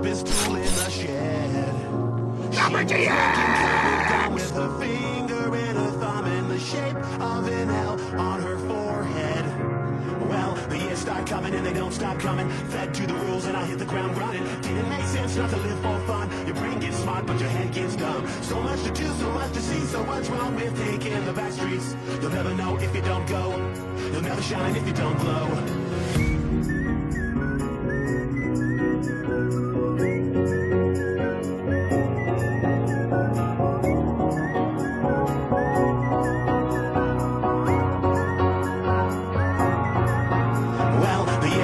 sharpest tool in the shed. She was making down with her finger and her thumb in the shape of an L on her forehead. Well, the years start coming and they don't stop coming. Fed to the rules and I hit the ground running. Didn't make sense not to live for fun. Your brain gets smart but your head gets dumb. So much to do, so much to see. So what's wrong with taking the back streets? You'll never know if you don't go. You'll never shine if you don't glow.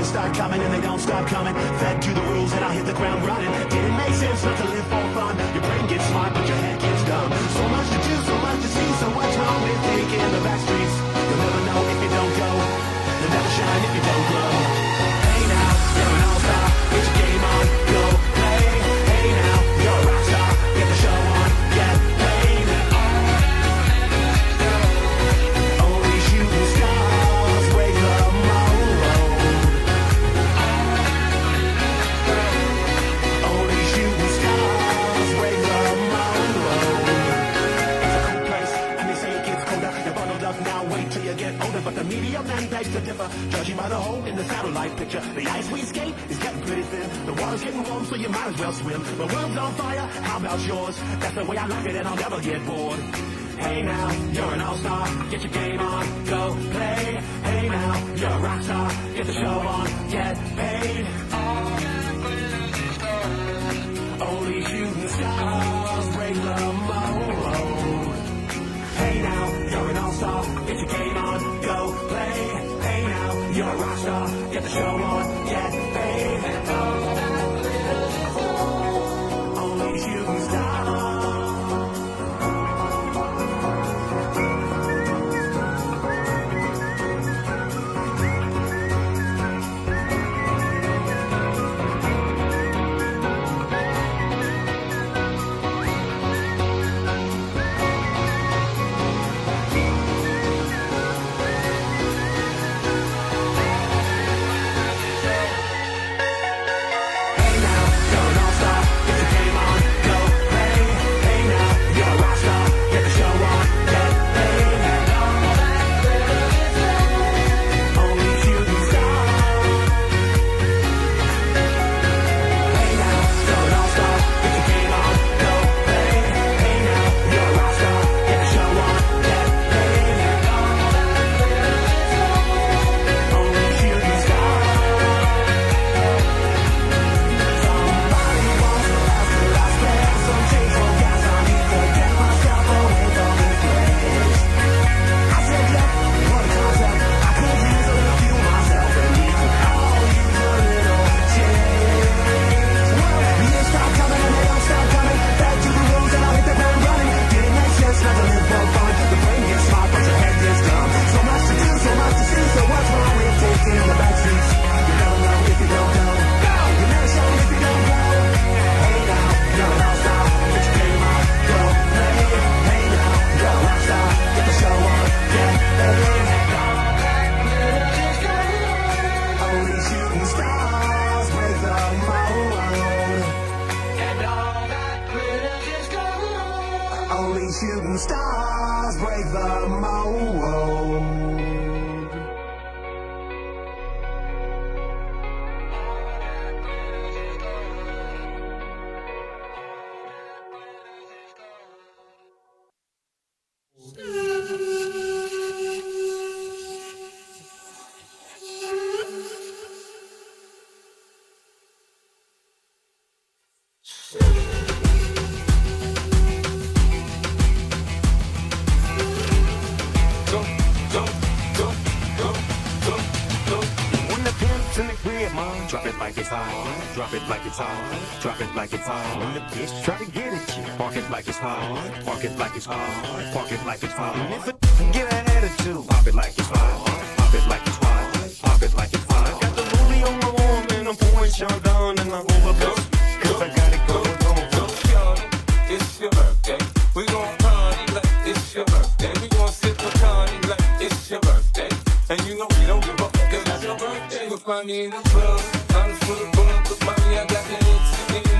Start coming and they don't stop coming. Fed to the rules and I hit the ground running. Didn't make sense not to live for fun. Your brain gets smart but your head gets dumb. So much to do, so much to see. So what's wrong with taking the back streets? You'll never know if you don't go. You'll never shine if you don't glow. Hey now, you're an all-star. Get your game on, go play. Hey now, you're a rock star. Get the show on, get paid. Only shooting stars break the mold. But the media man begs to differ, judging by the hole in the satellite picture. The ice we skate is getting pretty thin. The water's getting warm, so you might as well swim. The world's on fire, how about yours? That's the way I like it and I'll never get bored. Hey now, you're an all-star, get your game on, go play. Hey now, you're a rock star, get the show on, get paid. Only shooting stars break the mold. Hey now, you're an all-star, get your game on, go play. Hey now, you're a rock star, get the show on, get paid. Only shooting stars. Shooting stars break the mold. Drop it like it's hot, drop it like it's hot, drop it like it's hot. When the bitch try to get at you, park it like it's hot, park it like it's hot, park it like it's hot. And if it get an attitude, pop it like it's hot, pop it like it's hot, pop it like it's hot. Got the movie on my arm and I'm pouring Chardon and I'm overdose, cause I got it going on. So shorty, it's your birthday, we gon' party like it's your birthday. We gon' sip Bacardi like it's your birthday. And you know we don't give up, cause it's your birthday. You'll find me in the club, I'm full of bug, but mommy I got the hits.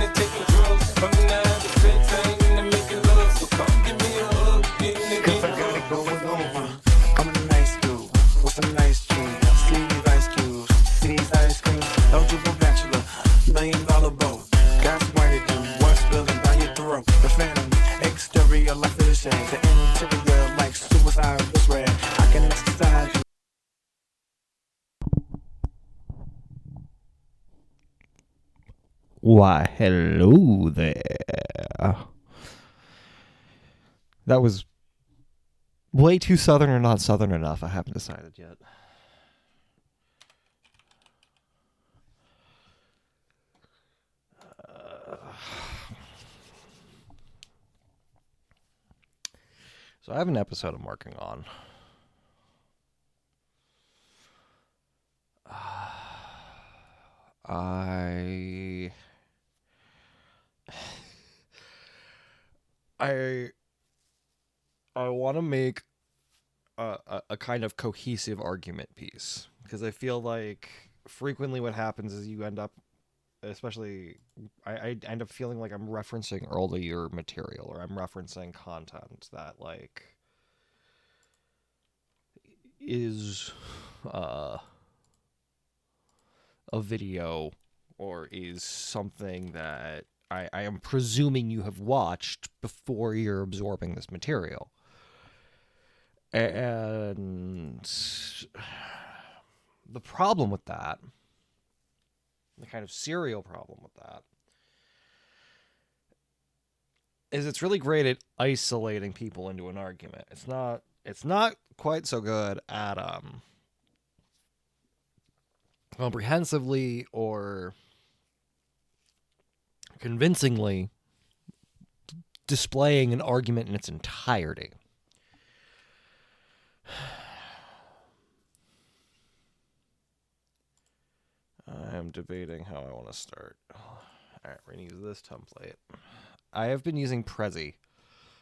Why, hello there. That was way too southern or not southern enough. I haven't decided yet. So I have an episode I'm working on. I want to make a kind of cohesive argument piece, because I feel like frequently what happens is you end up, especially I end up feeling like I'm referencing earlier material, or I'm referencing content that like is a video or is something that I am presuming you have watched before you're absorbing this material. And the problem with that, the kind of serial problem with that, is it's really great at isolating people into an argument. It's not quite so good at comprehensively or convincingly displaying an argument in its entirety. I'm debating how I want to start. All right, we're going to use this template. I have been using Prezi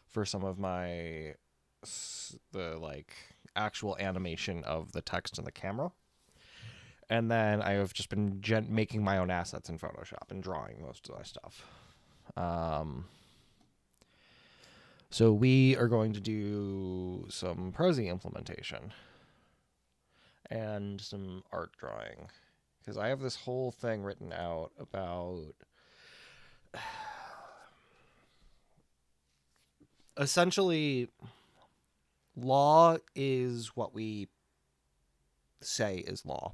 for some of the actual animation of the text and the camera. And then I have just been making my own assets in Photoshop and drawing most of my stuff. So we are going to do some Prezi implementation and some art drawing, because I have this whole thing written out about essentially law is what we say is law.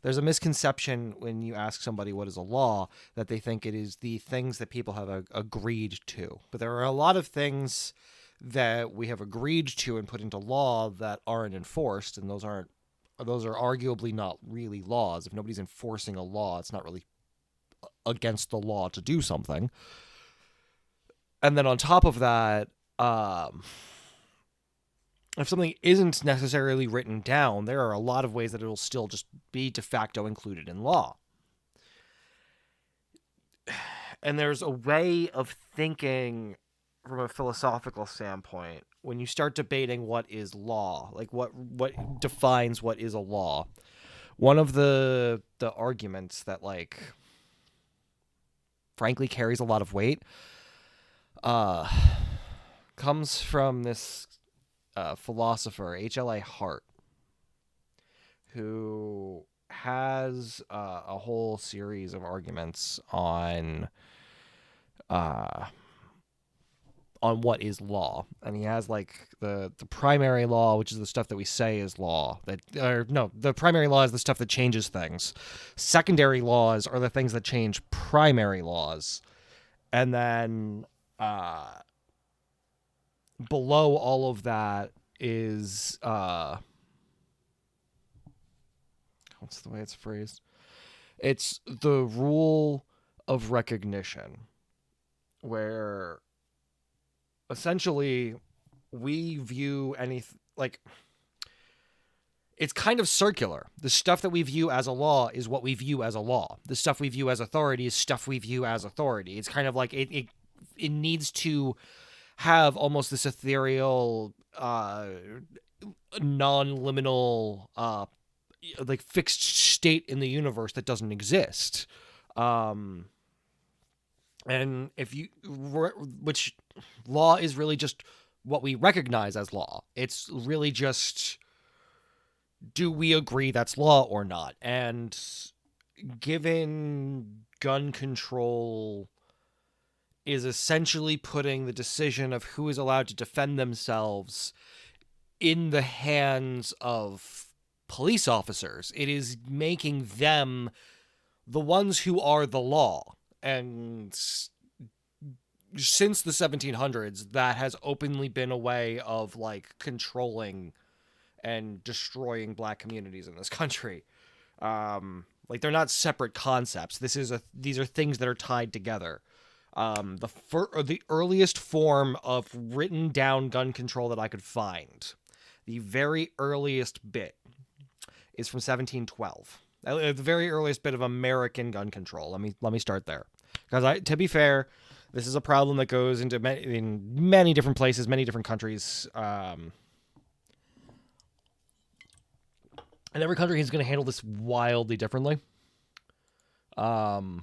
There's a misconception when you ask somebody what is a law that they think it is the things that people have agreed to. But there are a lot of things that we have agreed to and put into law that aren't enforced, and those are arguably not really laws. If nobody's enforcing a law, it's not really against the law to do something. And then on top of that, if something isn't necessarily written down, there are a lot of ways that it'll still just be de facto included in law. And there's a way of thinking from a philosophical standpoint when you start debating what is law, like what defines what is a law. One of the arguments that like frankly carries a lot of weight comes from this philosopher, H.L.A. Hart, who has a whole series of arguments on what is law. And he has like the primary law, which is the stuff that we say is law. The primary law is the stuff that changes things. Secondary laws are the things that change primary laws. And then below all of that is what's the way it's phrased? It's the rule of recognition, where essentially we view anything like it's kind of circular. The stuff that we view as a law is what we view as a law. The stuff we view as authority is stuff we view as authority. It's kind of like it needs to have almost this ethereal, non-liminal, like fixed state in the universe that doesn't exist. And which law is really just what we recognize as law. It's really just, do we agree that's law or not? And given gun control is essentially putting the decision of who is allowed to defend themselves in the hands of police officers. It is making them the ones who are the law. And since the 1700s, that has openly been a way of like controlling and destroying black communities in this country. Like they're not separate concepts. These are things that are tied together. The earliest form of written down gun control that I could find, the very earliest bit, is from 1712. The very earliest bit of American gun control. Let me start there, because to be fair, this is a problem that goes into in many different places, many different countries. And every country is going to handle this wildly differently. But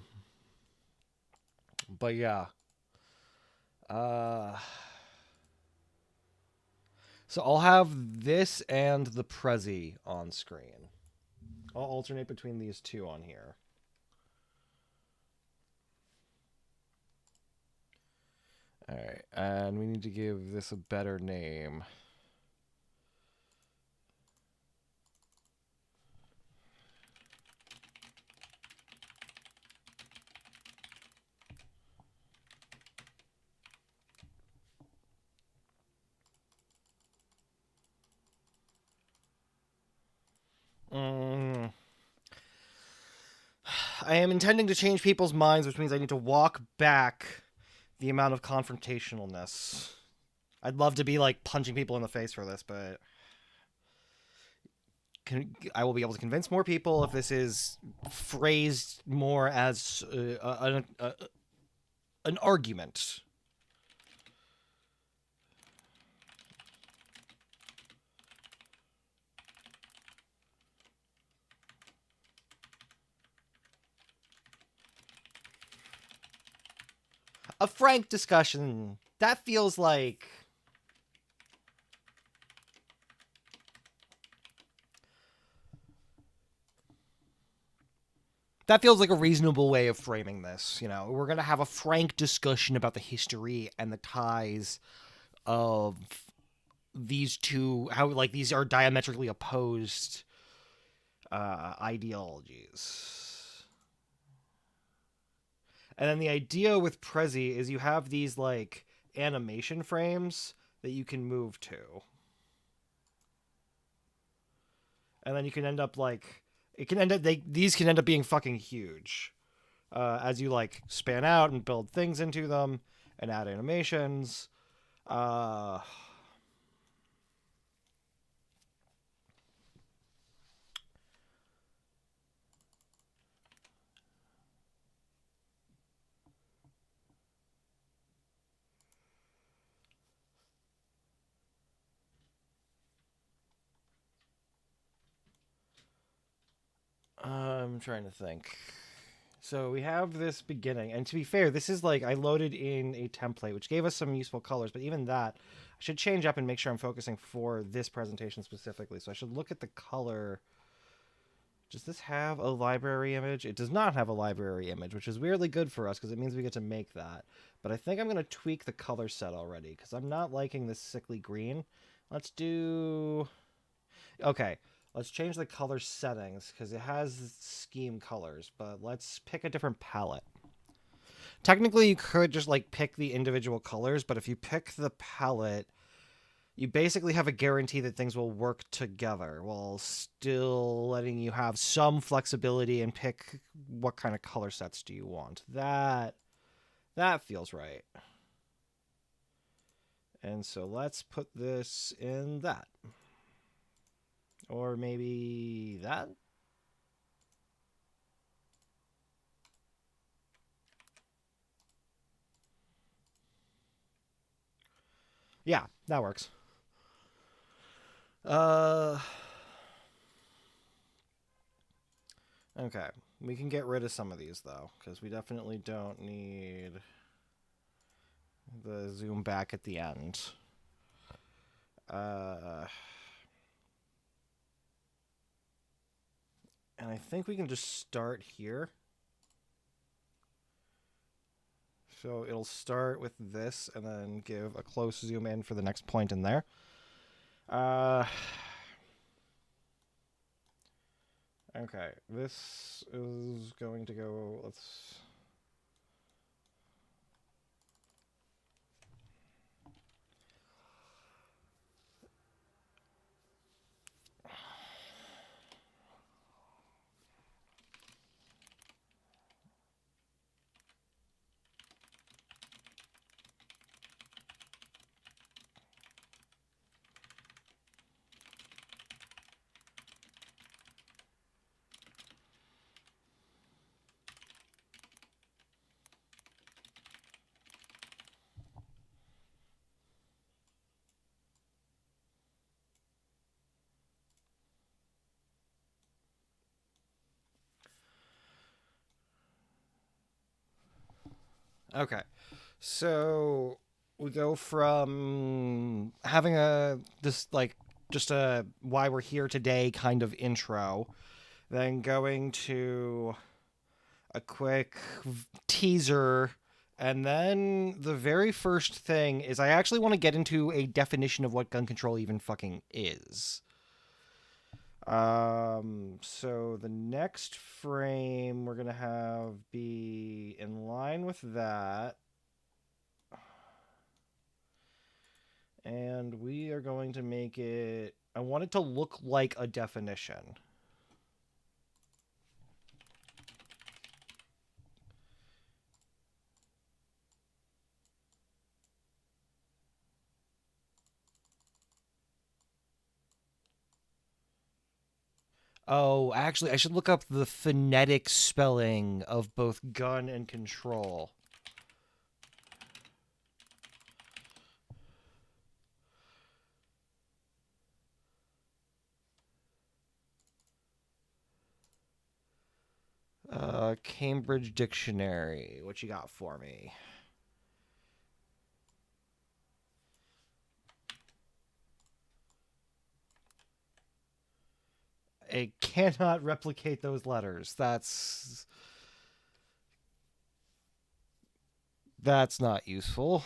yeah. So I'll have this and the Prezi on screen. I'll alternate between these two on here. Alright, and we need to give this a better name. I am intending to change people's minds, which means I need to walk back the amount of confrontationalness. I'd love to be like punching people in the face for this, but I will be able to convince more people if this is phrased more as an argument. A frank discussion. That feels like... That feels like a reasonable way of framing this. You know, we're going to have a frank discussion about the history and the ties of these two, how, like, these are diametrically opposed ideologies. And then the idea with Prezi is you have these, like, animation frames that you can move to. And then you can end up, like... these can end up being fucking huge. As you, like, span out and build things into them and add animations. I'm trying to think. So we have this beginning, and to be fair, this is like I loaded in a template which gave us some useful colors, but even that I should change up and make sure I'm focusing for this presentation specifically. So I should look at the color. Does this have a library image? It does not have a library image, which is weirdly good for us because it means we get to make that. But I think I'm going to tweak the color set already because I'm not liking this sickly green. Let's do... Okay. Let's change the color settings because it has scheme colors, but let's pick a different palette. Technically, you could just like pick the individual colors, but if you pick the palette, you basically have a guarantee that things will work together while still letting you have some flexibility and pick what kind of color sets do you want. That feels right. And so let's put this in that. Or maybe that? Yeah, that works. Okay. We can get rid of some of these, though, because we definitely don't need the zoom back at the end. And I think we can just start here. So it'll start with this and then give a close zoom in for the next point in there. Okay, this is going to go... Let's Okay. So we go from having a this like just a why we're here today kind of intro, then going to a quick teaser, and then the very first thing is I actually want to get into a definition of what gun control even fucking is. So the next frame we're gonna have be in line with that. And we are going to make it, I want it to look like a definition. Oh, actually, I should look up the phonetic spelling of both gun and control. Cambridge Dictionary. What you got for me? It cannot replicate those letters. That's not useful.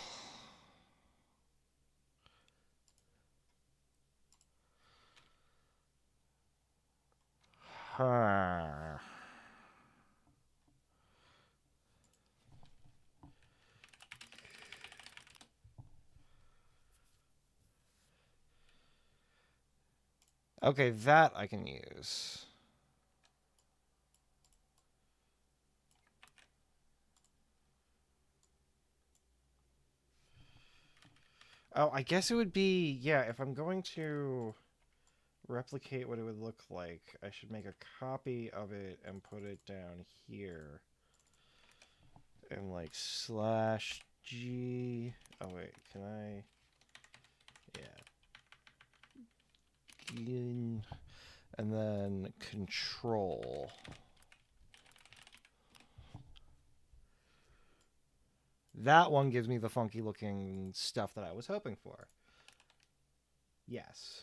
Okay, that I can use. Oh, I guess it would be, yeah, if I'm going to replicate what it would look like, I should make a copy of it and put it down here. And like slash G. Oh, wait, can I? Yeah. And then control. That one gives me the funky looking stuff that I was hoping for. Yes.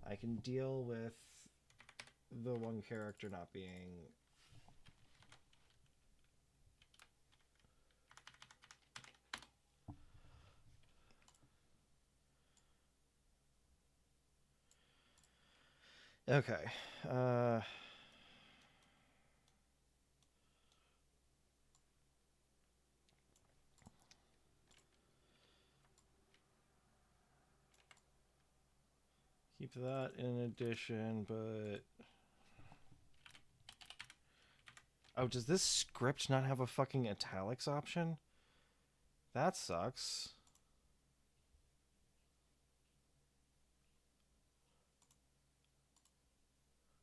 I can deal with the one character not being... Okay. Keep that in addition, but... Oh, does this script not have a fucking italics option? That sucks.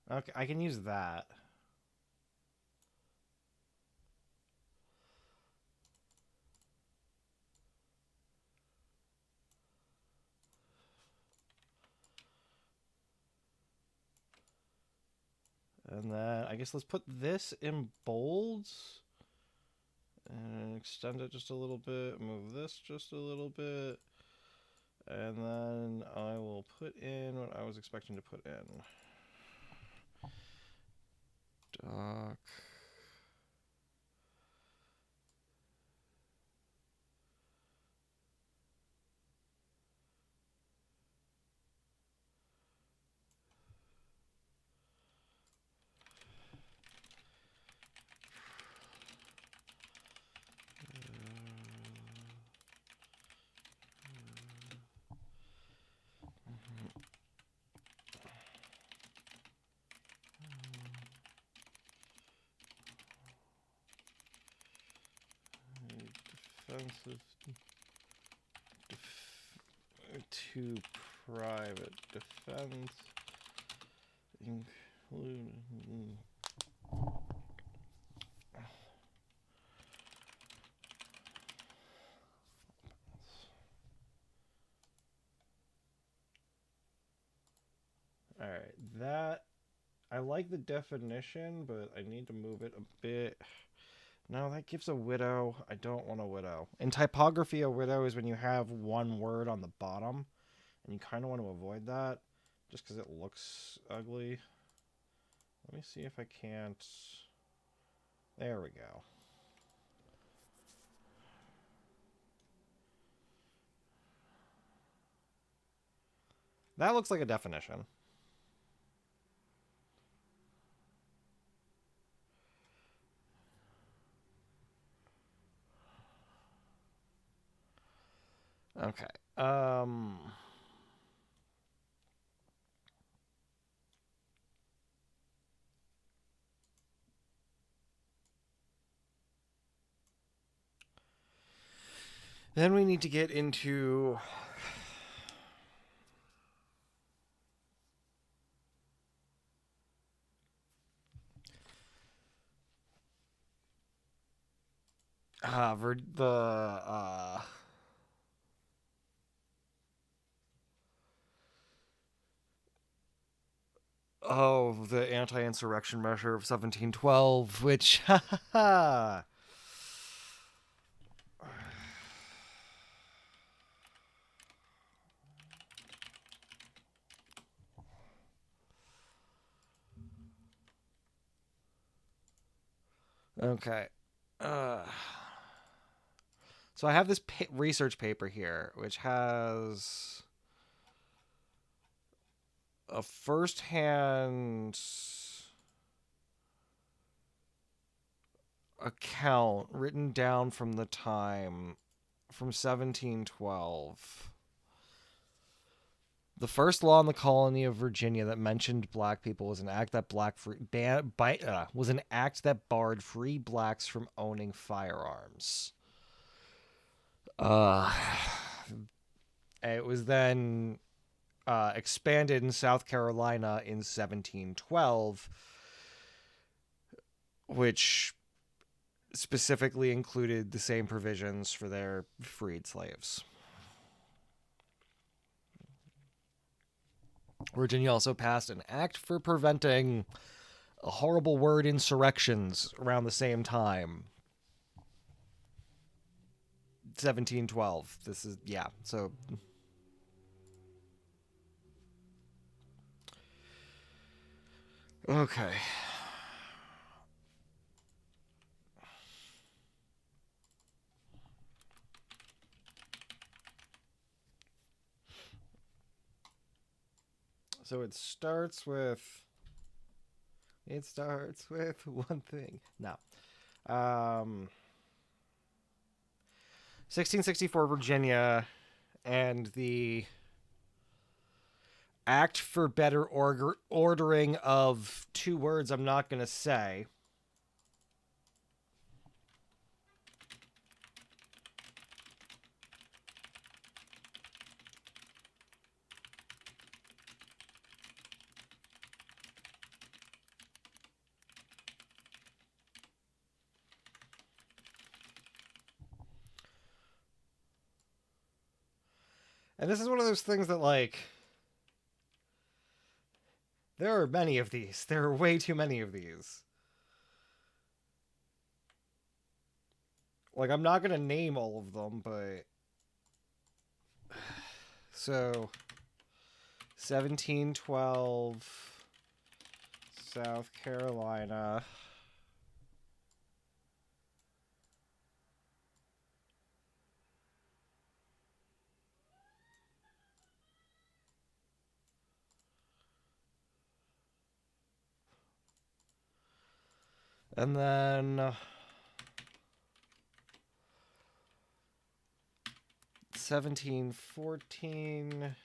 Okay, I can use that. And then I guess let's put this in bold and extend it just a little bit, move this just a little bit, and then I will put in what I was expecting to put in. Doc. Defensive to private defense include. All right, that I like the definition, but I need to move it a bit. No, that gives a widow. I don't want a widow. In typography, a widow is when you have one word on the bottom, and you kind of want to avoid that just because it looks ugly. Let me see if I can't... There we go. That looks like a definition. Okay. Then we need to get into the anti-insurrection measure of 1712, which okay. So I have this research paper here, which has a first-hand account written down from the time from 1712. The first law in the colony of Virginia that mentioned black people was an act that was an act that barred free blacks from owning firearms. It was then expanded in South Carolina in 1712, which specifically included the same provisions for their freed slaves. Virginia also passed an act for preventing a horrible word insurrections around the same time. 1712. This is, yeah, so... Okay. So it starts with one thing. No. 1664 Virginia and the Act for Better Ordering of two words I'm not going to say. And this is one of those things that, like, there are many of these. There are way too many of these. Like, I'm not going to name all of them, but... So, 1712, South Carolina... And then 1714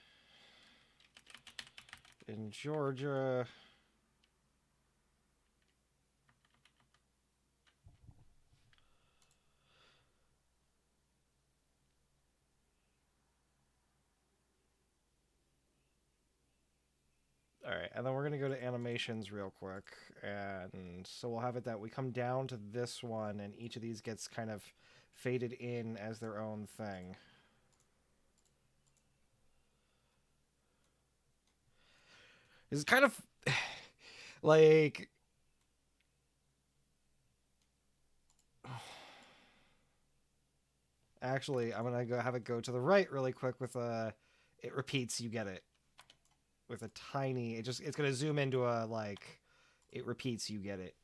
in Georgia. All right, and then we're going to go to animations real quick. And so we'll have it that we come down to this one, and each of these gets kind of faded in as their own thing. It's kind of like... Actually, I'm gonna go have it go to the right really quick with a. It repeats. You get it with a tiny. It's gonna zoom into a like. It repeats. You get it.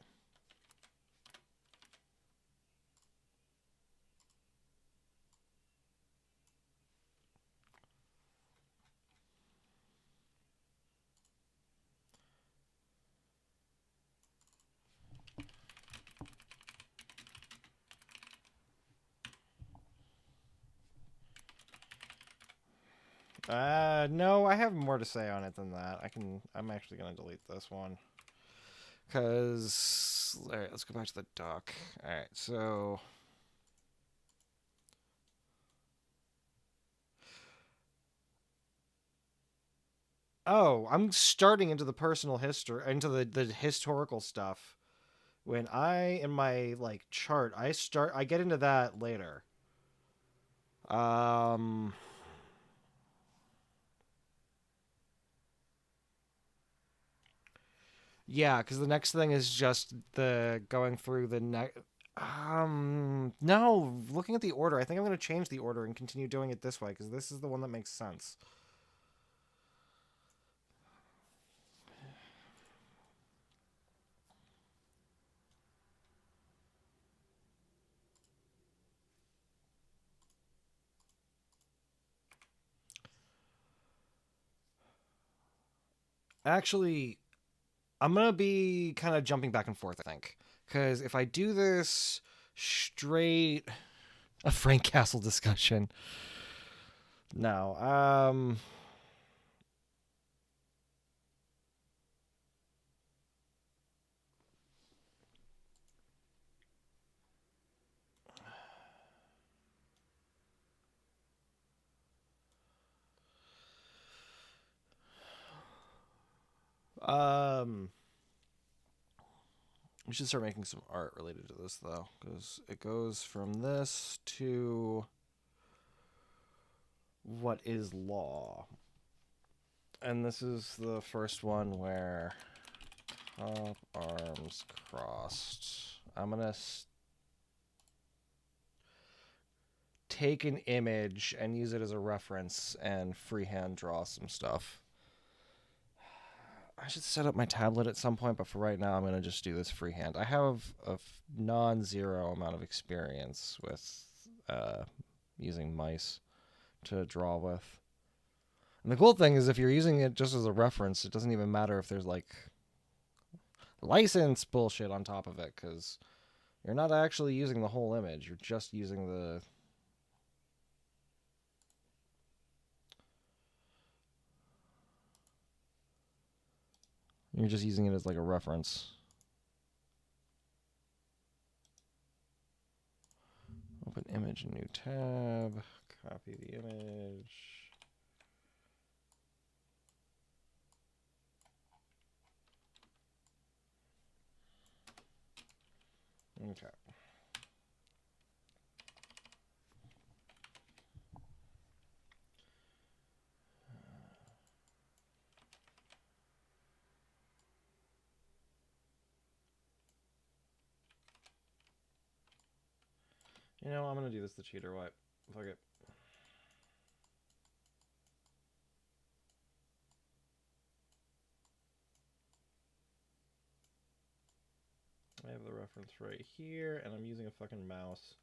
No, I have more to say on it than that. I'm actually gonna delete this one. Cause alright, let's go back to the doc. Alright, so I'm starting into the personal history into the historical stuff. When I in my like chart, I get into that later. Um Yeah, because the next thing is just the going through the next. No, looking at the order, I think I'm going to change the order and continue doing it this way because this is the one that makes sense. Actually, I'm going to be kind of jumping back and forth, I think. Because if I do this straight. A Frank Castle discussion. No. Um. We should start making some art related to this, though. Because it goes from this to. What is law? And this is the first one where top arms crossed. I'm gonna take an image and use it as a reference and freehand draw some stuff. I should set up my tablet at some point, but for right now, I'm gonna just do this freehand. I have a non-zero amount of experience with using mice to draw with. And the cool thing is if you're using it just as a reference, it doesn't even matter if there's like license bullshit on top of it, because you're not actually using the whole image. You're just using the... You're just using it as like a reference. Open image, new tab, copy the image. Okay. You know, I'm gonna do this the cheater way. Fuck it. I have the reference right here, and I'm using a fucking mouse.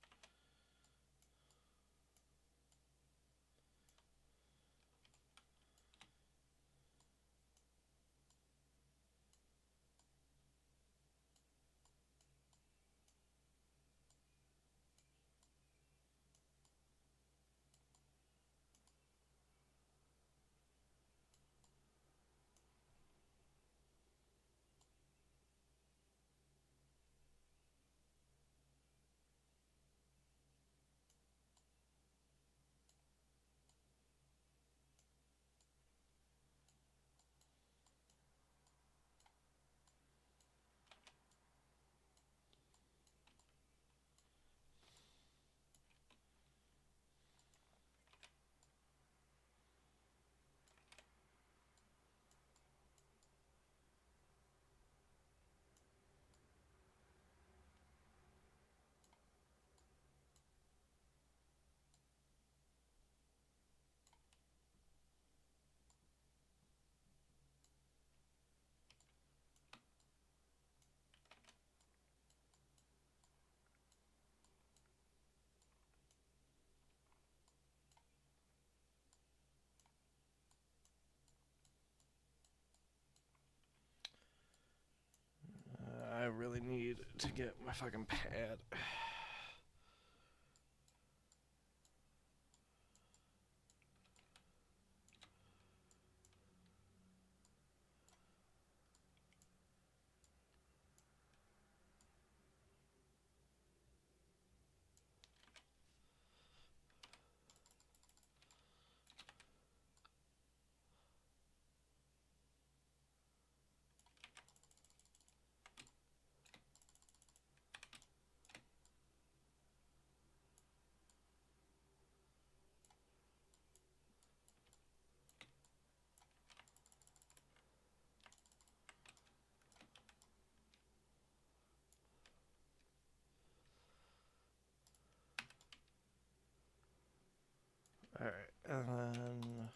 to get my fucking pad. All right, and then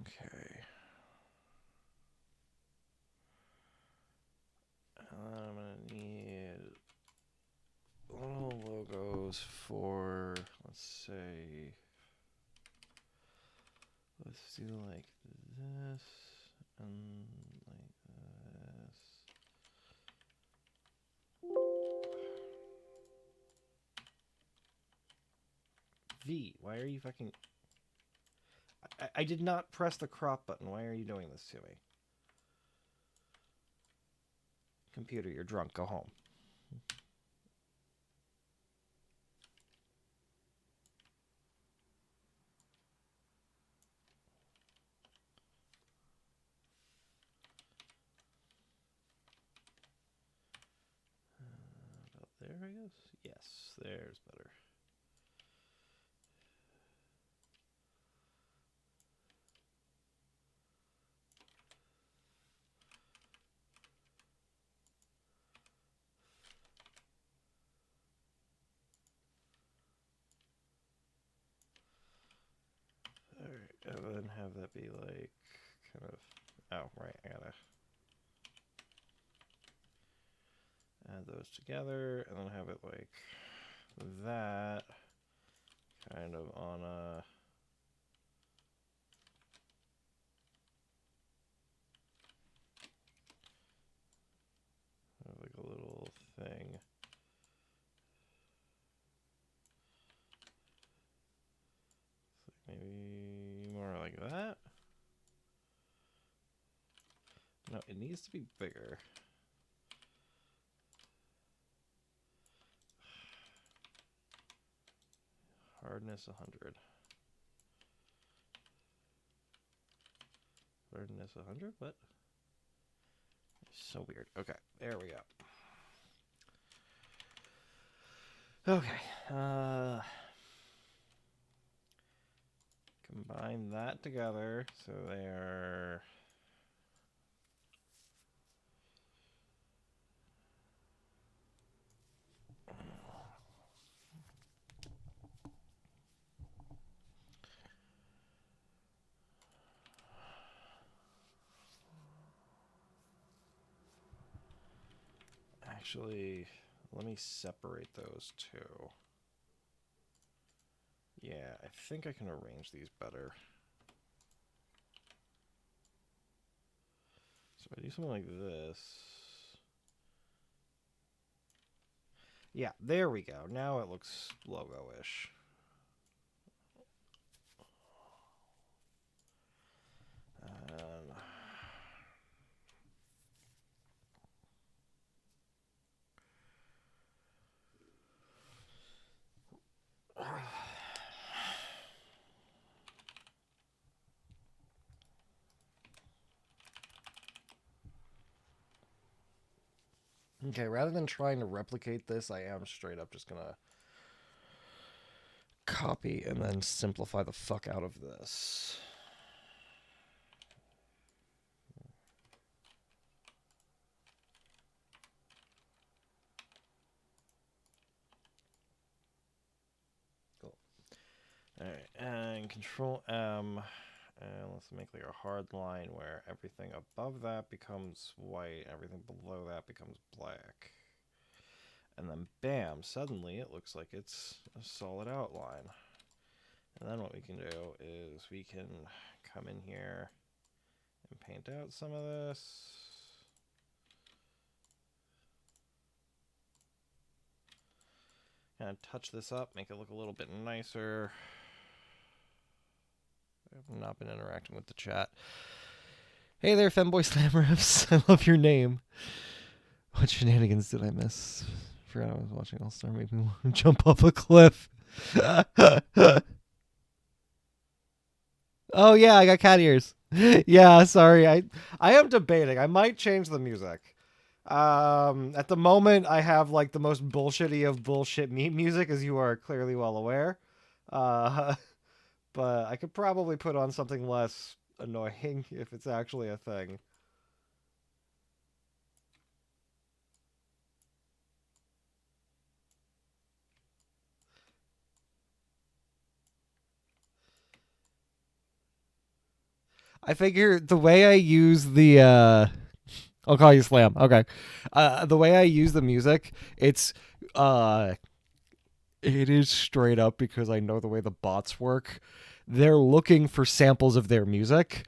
okay. I'm gonna need little logos for, let's say, let's do like this and like this. V, why are you fucking... I did not press the crop button. Why are you doing this to me? Computer, you're drunk. Go home. About there, I guess? Yes, there's better. Alright, and then have that be like, kind of... Oh, right, I gotta add those together, and then have it like that, kind of on a... like a little thing. So maybe more like that. No, it needs to be bigger. Hardness 100. Hardness 100? What? So weird. Okay, there we go. Okay. Combine that together so they are... Actually, let me separate those two. Yeah, I think I can arrange these better. So if I do something like this. Yeah, there we go. Now it looks logo-ish. Okay, rather than trying to replicate this, I am straight up just gonna copy and then simplify the fuck out of this. Cool. Alright, and Control M, and let's make like a hard line where everything above that becomes white, everything below that becomes black. And then bam, suddenly it looks like it's a solid outline. And then what we can do is we can come in here and paint out some of this. Kind of touch this up, make it look a little bit nicer. I've not been interacting with the chat. Hey there, Femboy Slam Riffs. I love your name. What shenanigans did I miss? Forgot I was watching All Star make me want to jump off a cliff. Oh yeah, I got cat ears. Yeah, sorry. I am debating. I might change the music. At the moment, I have like the most bullshitty of bullshit meat music, as you are clearly well aware. But I could probably put on something less annoying if it's actually a thing. I figure the way I use the I'll call you Slam. Okay. The way I use the music, it is straight up because I know the way the bots work. They're looking for samples of their music,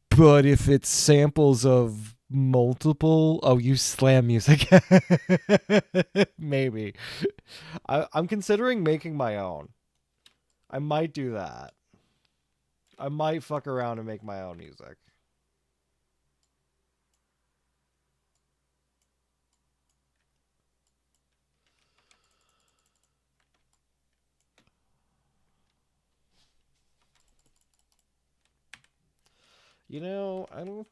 but if it's samples of multiple, oh, you Slam music. Maybe. I'm considering making my own. I might do that. I might fuck around and make my own music. You know, I don't...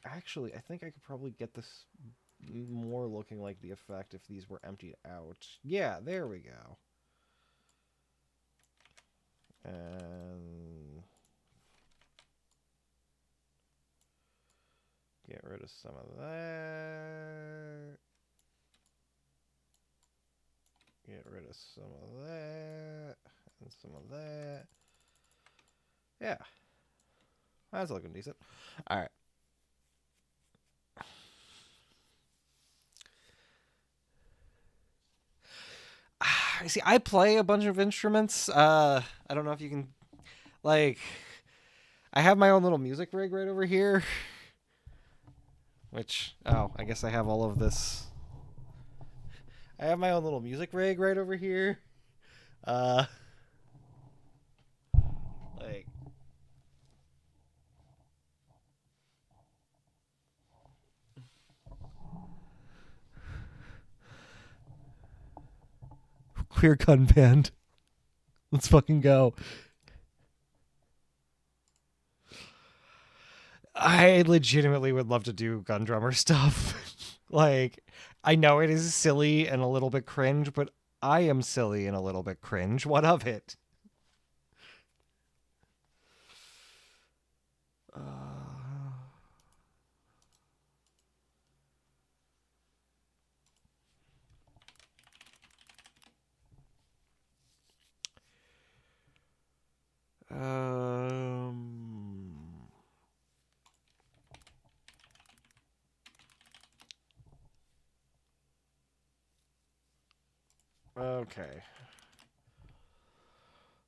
Actually, I think I could probably get this more looking like the effect if these were emptied out. Yeah, there we go. And... get rid of some of that. Get rid of some of that. And some of that. Yeah. That's looking decent. Alright. See, I play a bunch of instruments. I don't know if you can... Like... I have my own little music rig right over here. Which... Oh, I guess I have all of this... I have my own little music rig right over here. Like... Queer gun band. Let's fucking go. I legitimately would love to do gun drummer stuff. Like, I know it is silly and a little bit cringe, but I am silly and a little bit cringe. What of it? Okay.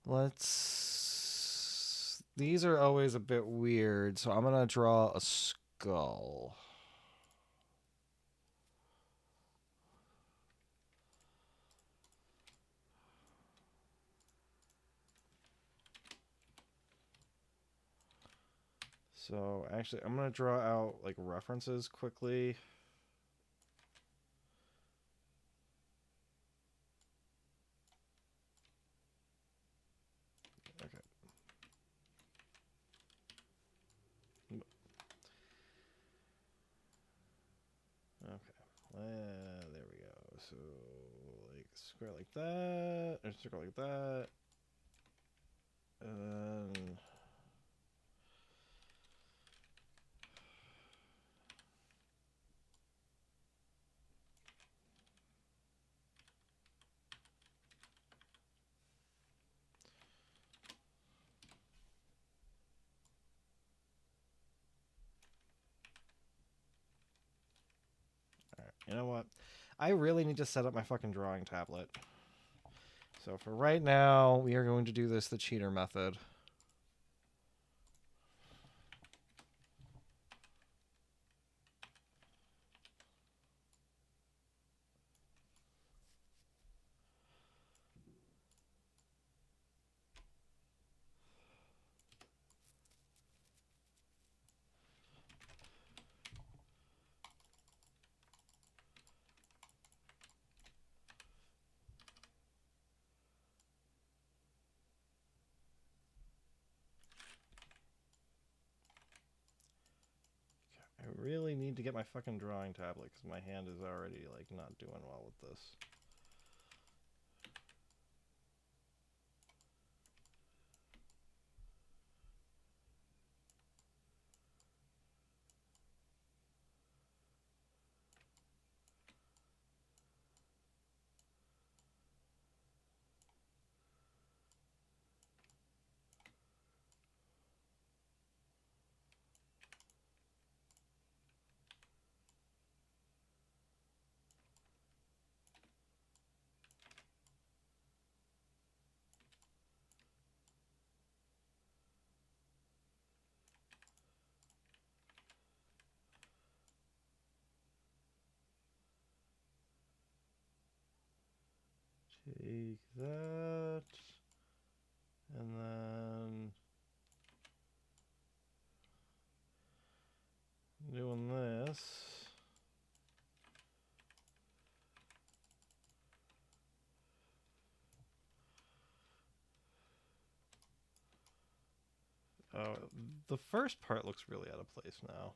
Let's... These are always a bit weird, so I'm gonna draw a skull. So, actually, I'm gonna draw out, like, references quickly. Okay. Okay. There we go. So, like, square like that, or circle like that. And you know what? I really need to set up my fucking drawing tablet. So for right now, we are going to do this the cheater method. I really need to get my fucking drawing tablet because my hand is already like not doing well with this. Take that, and then doing this. Oh, the first part looks really out of place now.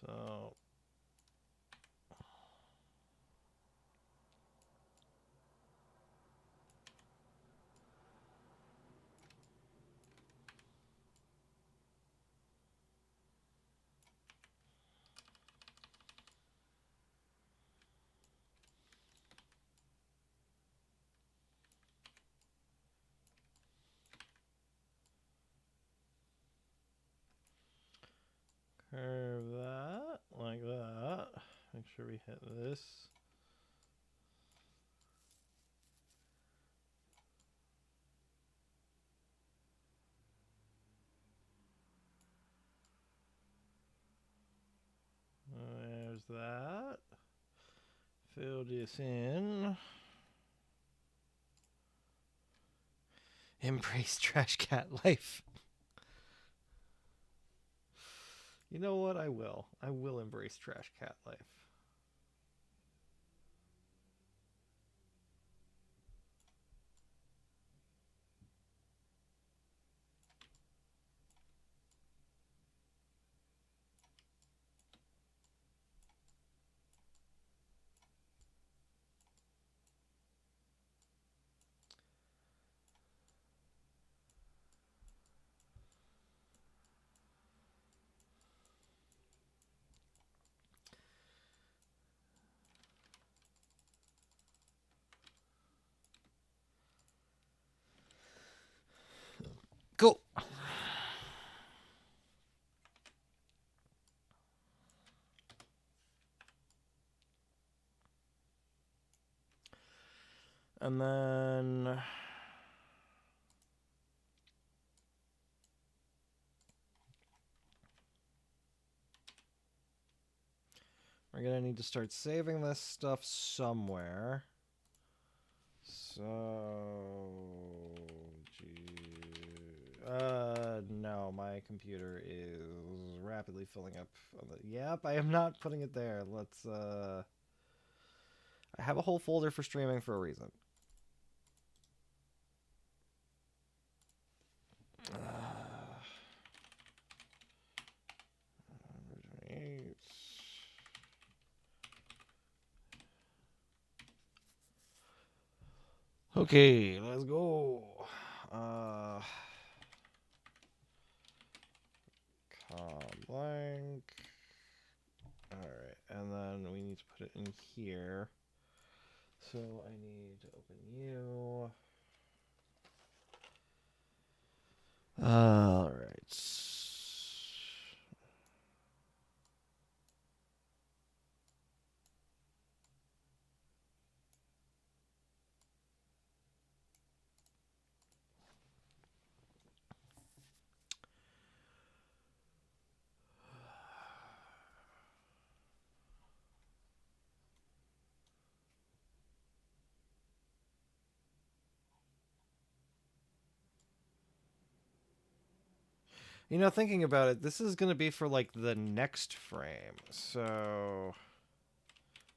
So curve that like that. Make sure we hit this. There's that. Fill this in. Embrace trash cat life. You know what? I will. I will embrace trash cat life. Cool. And then we're going to need to start saving this stuff somewhere. So, no, my computer is rapidly filling up. Yep, I am not putting it there. Let's, I have a whole folder for streaming for a reason. Okay, let's go. Blank. Alright, and then we need to put it in here. So I need to open you. Alright. You know, thinking about it, this is going to be for, like, the next frame. So...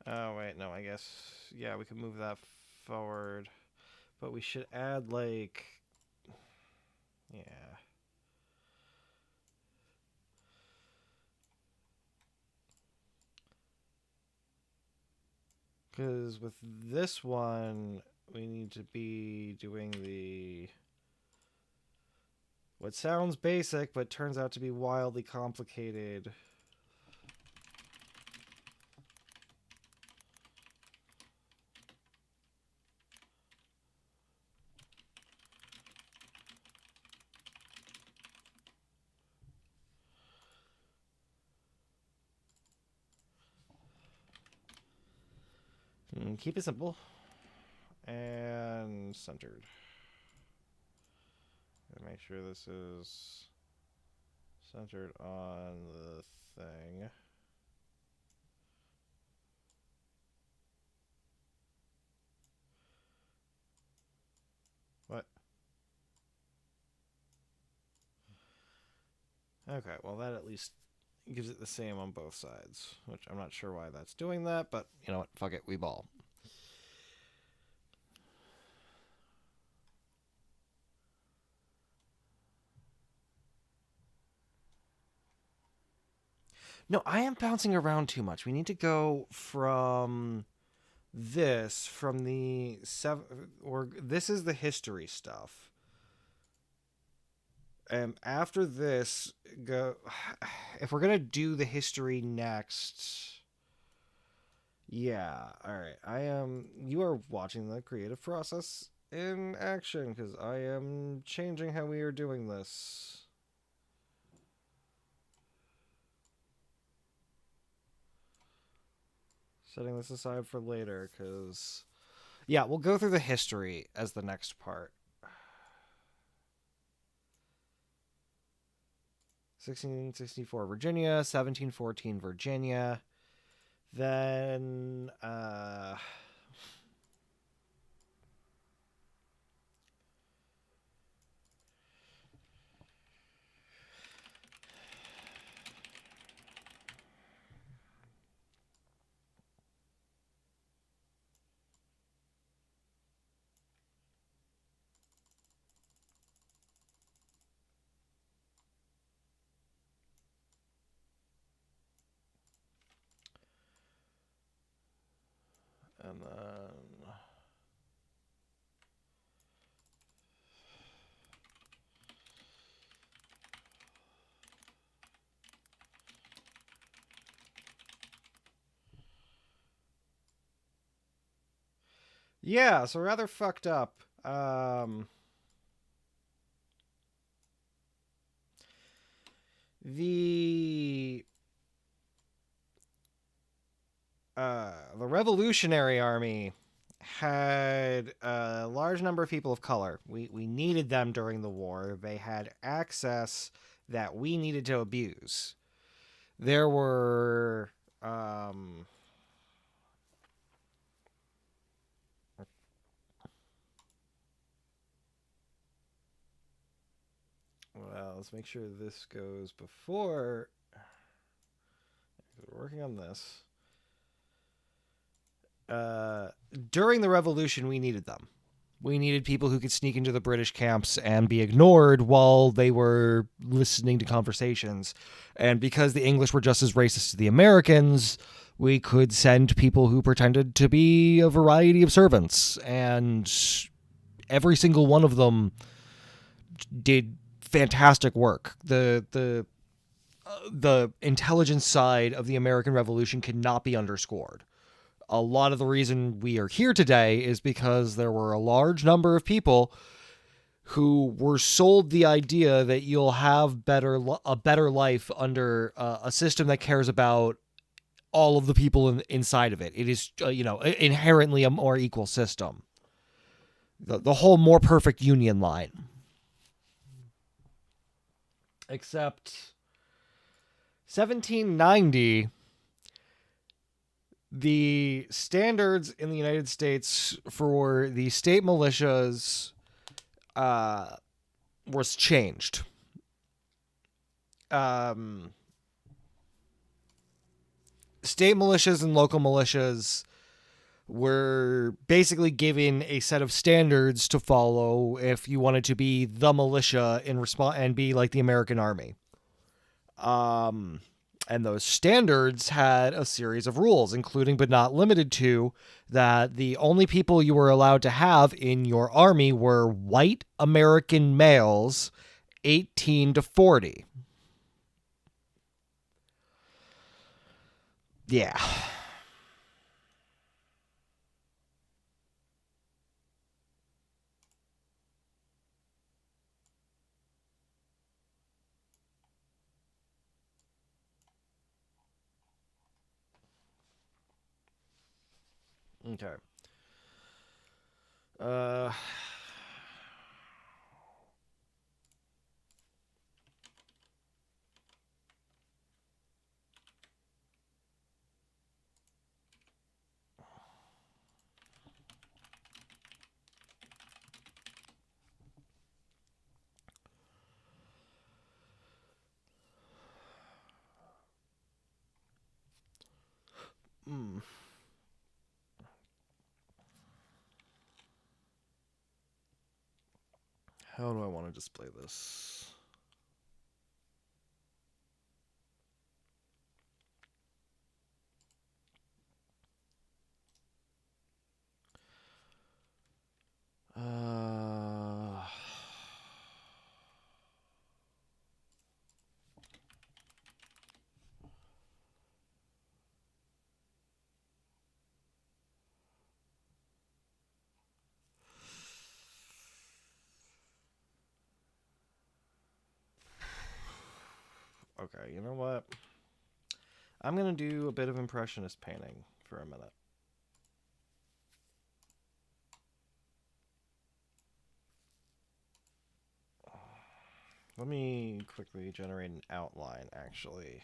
Oh, wait, no, I guess... Yeah, we can move that forward. But we should add, like... Yeah. Because with this one, we need to be doing the... What sounds basic, but turns out to be wildly complicated. Keep it simple. And centered. Make sure this is centered on the thing. What? Okay, well that at least gives it the same on both sides, which I'm not sure why that's doing that, but you know what? Fuck it, we ball. No, I am bouncing around too much. We need to go from this, from the or this is the history stuff. And after this, go. If we're gonna do the history next, yeah. All right, I am. You are watching the creative process in action because I am changing how we are doing this. Setting this aside for later, because... Yeah, we'll go through the history as the next part. 1664 Virginia, 1714 Virginia. Then, and then... Yeah, so rather fucked up. The Revolutionary Army had a large number of people of color. We needed them during the war. They had access that we needed to abuse. There were... Well, let's make sure this goes before... We're working on this. During the Revolution, we needed them. We needed people who could sneak into the British camps and be ignored while they were listening to conversations. And because the English were just as racist as the Americans, we could send people who pretended to be a variety of servants. And every single one of them did fantastic work. The intelligence side of the American Revolution cannot be underscored. A lot of the reason we are here today is because there were a large number of people who were sold the idea that you'll have a better life under a system that cares about all of the people inside of it. It is, inherently a more equal system. The whole more perfect union line. Except 1790, the standards in the United States for the state militias was changed. State militias and local militias were basically given a set of standards to follow if you wanted to be the militia in response and be like the American Army. And those standards had a series of rules, including but not limited to that the only people you were allowed to have in your army were white American males 18 to 40. Yeah. Okay. How do I want to display this? Okay, you know what? I'm going to do a bit of impressionist painting for a minute. Let me quickly generate an outline, actually.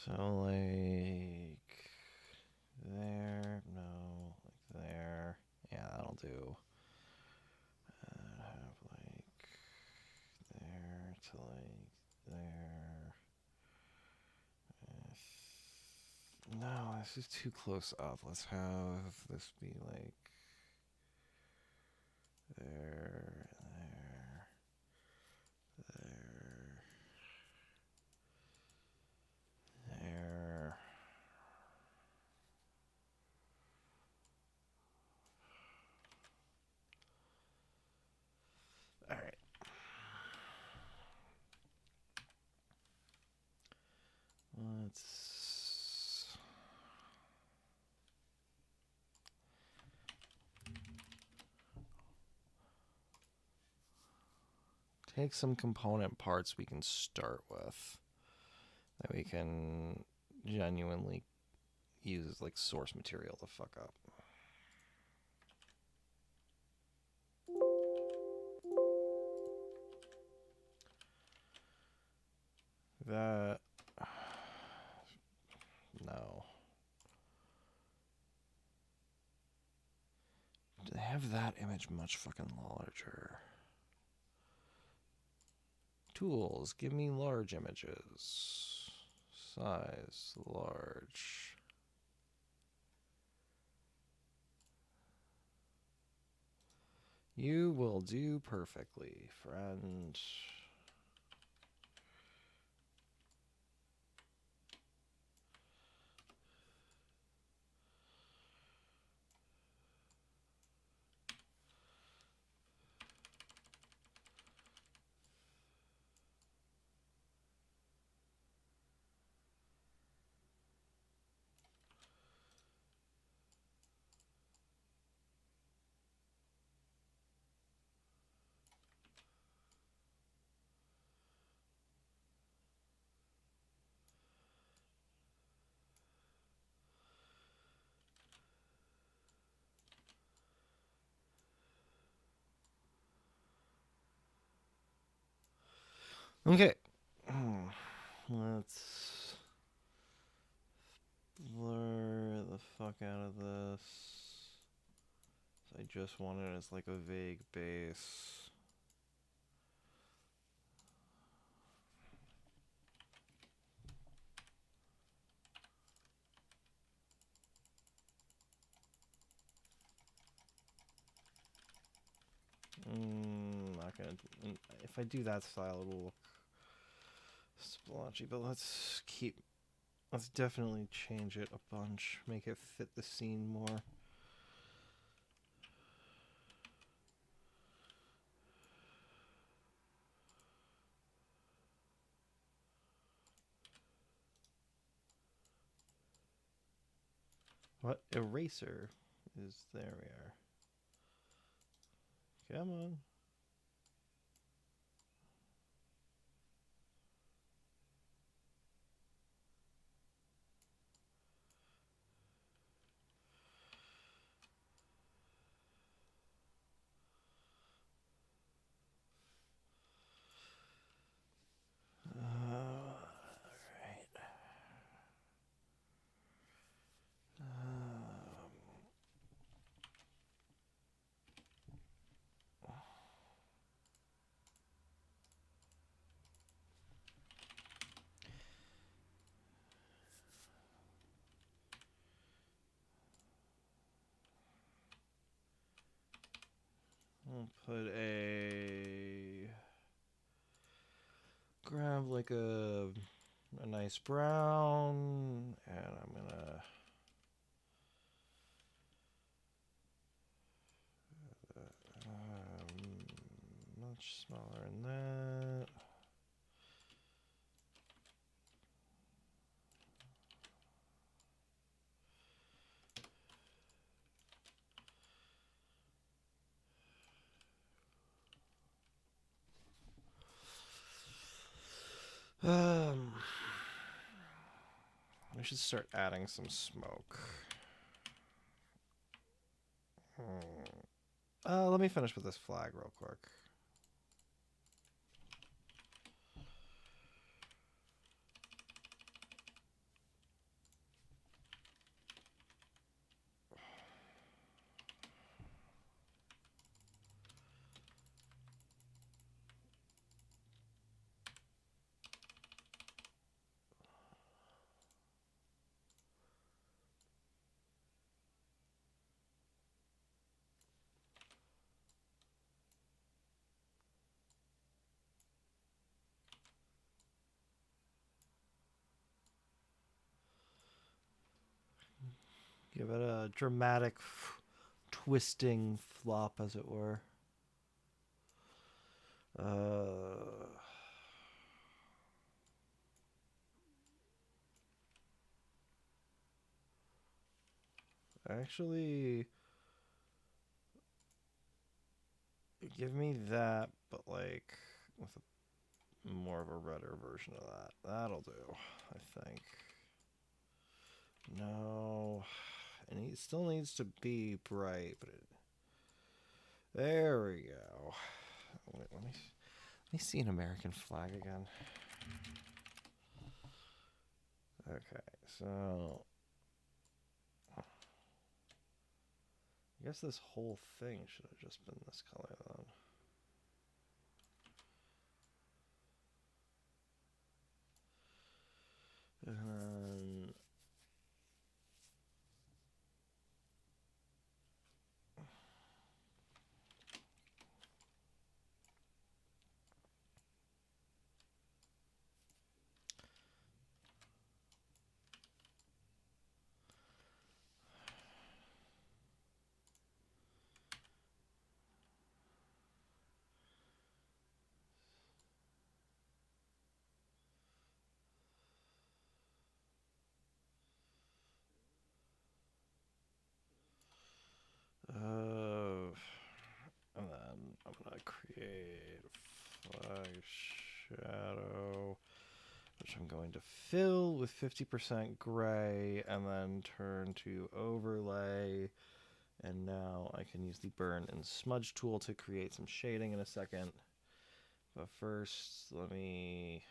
So, like, there, no, like there. Yeah, that'll do. Have, like, there to, like, there. No, this is too close up. Let's have this be, like, there, there, there. All right. Let's take some component parts we can start with that we can genuinely use as like source material to fuck up. That no. They have that image much fucking larger. Tools, give me large images. Size, large. You will do perfectly, friend. Okay. Let's blur the fuck out of this. I just want it as like a vague base. Not gonna. If I do that style, it'll look splotchy. But let's keep. Let's definitely change it a bunch. Make it fit the scene more. What eraser is there? We are. Come on. I'll put grab like a nice brown, and I'm gonna much smaller than that. We should start adding some smoke. Let me finish with this flag real quick. Give it a dramatic twisting flop, as it were. Actually, give me that, but like with more of a redder version of that. That'll do, I think. No, and it still needs to be bright, but there we go. Wait, let me see an American flag again. Okay, so I guess this whole thing should have just been this color then. And then I'm gonna create flag shadow, which I'm going to fill with 50% gray, and then turn to overlay. And now I can use the burn and smudge tool to create some shading in a second. But first, let me...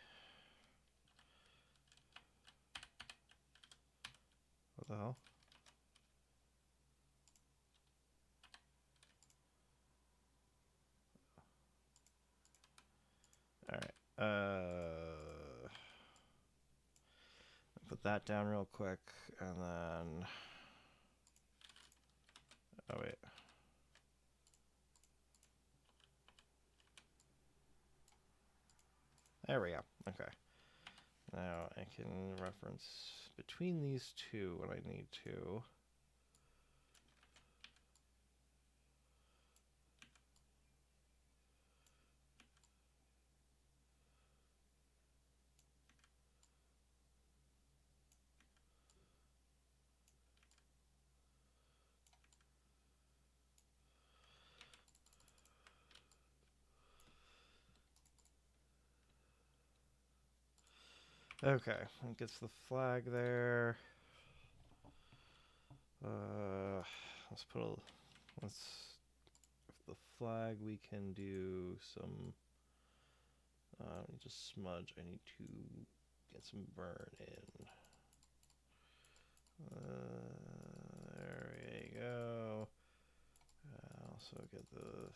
What the hell? Alright. Put that down real quick, and then... Oh, wait. There we go. Okay. Now I can reference between these two when I need to. Okay, it gets the flag there. Let's put a... Let's... The flag, we can do some... just smudge. I need to get some burn in. There we go. Also get the...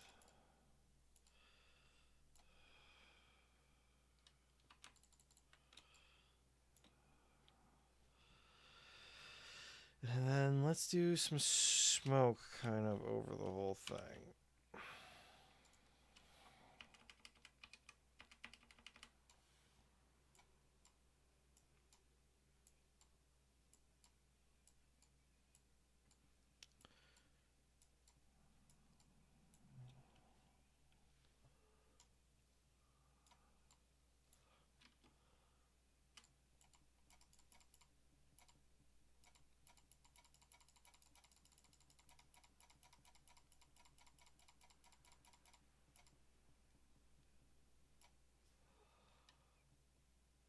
And then let's do some smoke kind of over the whole thing.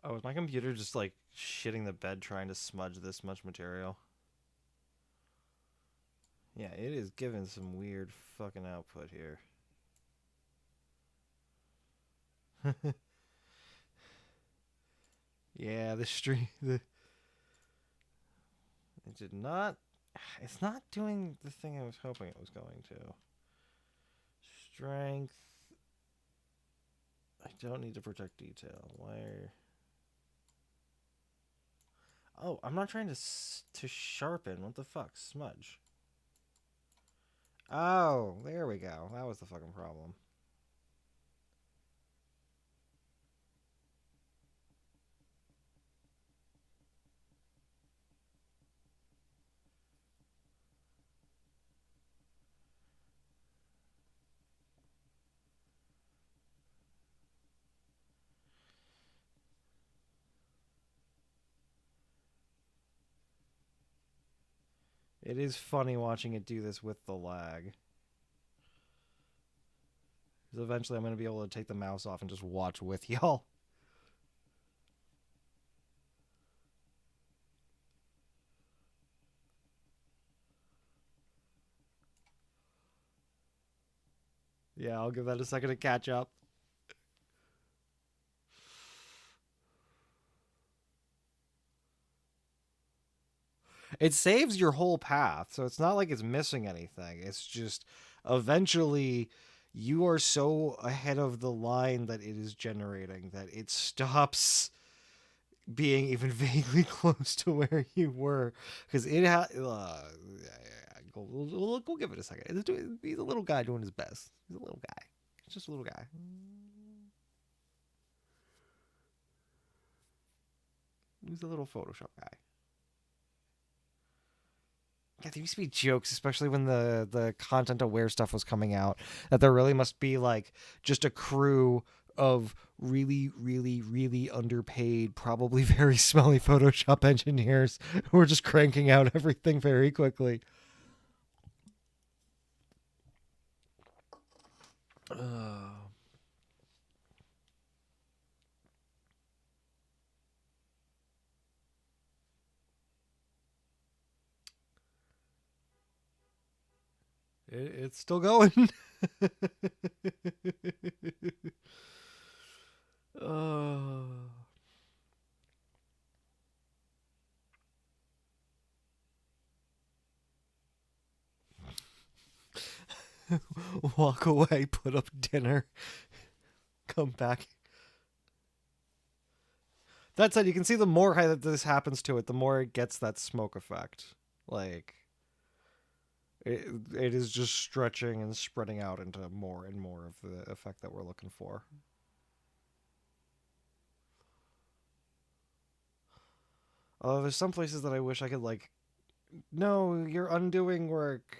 Oh, is my computer just like shitting the bed trying to smudge this much material? Yeah, it is giving some weird fucking output here. Yeah, the stream... It did not... It's not doing the thing I was hoping it was going to. Strength... I don't need to protect detail. Why... Oh, I'm not trying to sharpen. What the fuck? Smudge. Oh, there we go. That was the fucking problem. It is funny watching it do this with the lag. Because eventually I'm going to be able to take the mouse off and just watch with y'all. Yeah, I'll give that a second to catch up. It saves your whole path, so it's not like it's missing anything. It's just eventually you are so ahead of the line that it is generating that it stops being even vaguely close to where you were, because it we'll give it a second. He's a little guy doing his best. He's a little guy. He's just a little guy. He's a little Photoshop guy. Yeah, there used to be jokes, especially when the content aware stuff was coming out, that there really must be like just a crew of really, really, really underpaid, probably very smelly Photoshop engineers who are just cranking out everything very quickly. It's still going. Uh... Walk away, put up dinner, come back. That said, you can see the more that this happens to it, the more it gets that smoke effect. Like, it is just stretching and spreading out into more and more of the effect that we're looking for. There's some places that I wish I could, like, no, you're undoing work.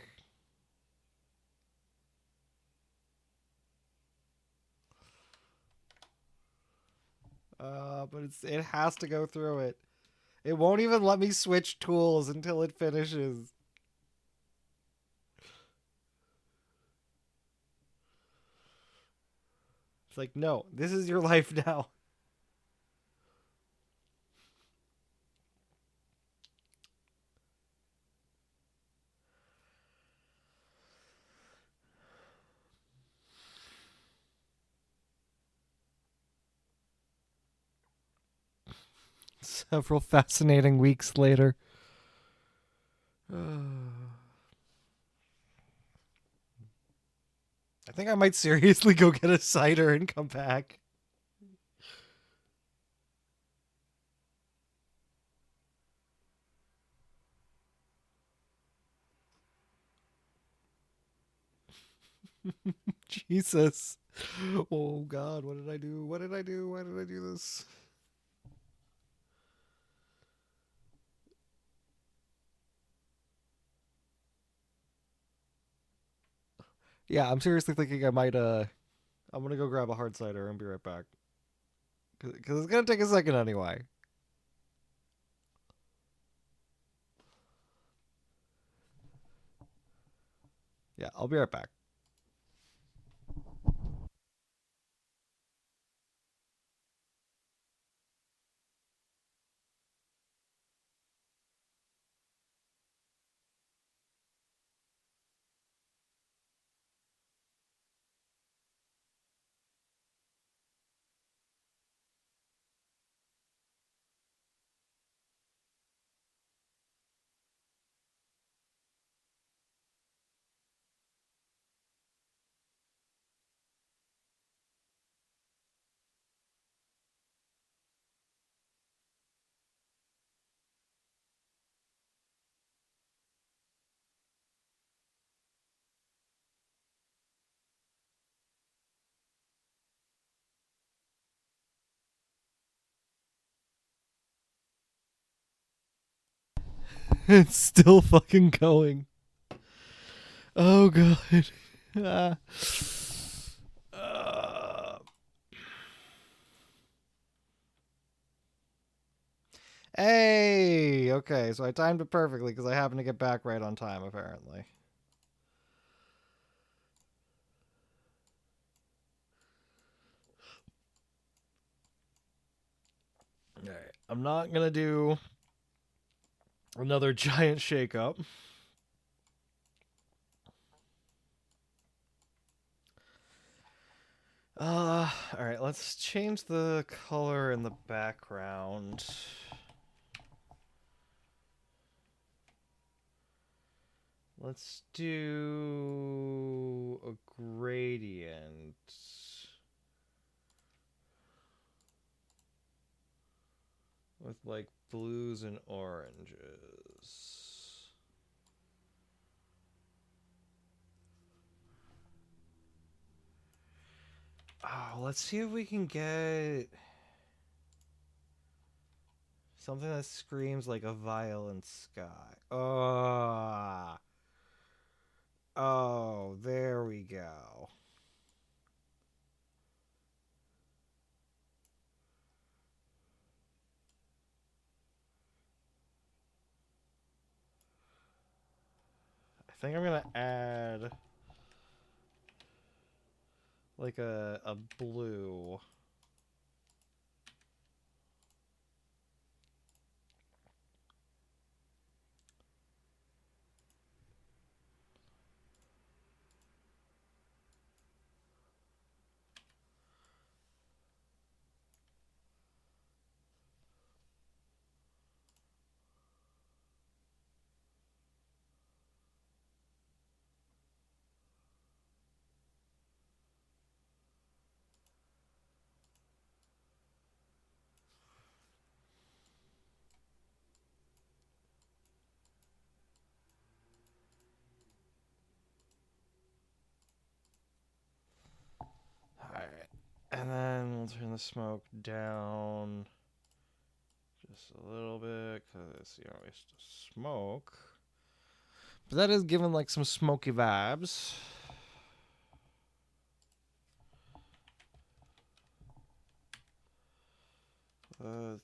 But it has to go through it. It won't even let me switch tools until it finishes. It's like, no, this is your life now. Several fascinating weeks later. I think I might seriously go get a cider and come back. Jesus. Oh, God. What did I do? What did I do? Why did I do this? Yeah, I'm seriously thinking I might, I'm gonna go grab a hard cider and be right back. Because it's gonna take a second anyway. Yeah, I'll be right back. It's still fucking going. Oh, God. Ah. Uh, Hey, okay, so I timed it perfectly because I happened to get back right on time, apparently. Alright, I'm not gonna do another giant shakeup. Alright, let's change the color in the background. Let's do a gradient. With like blues and oranges. Oh, let's see if we can get something that screams like a violent sky. Oh, there we go. I think I'm gonna add like a blue. And then we'll turn the smoke down just a little bit because, you know, it's just smoke. But that is giving like some smoky vibes. Let's...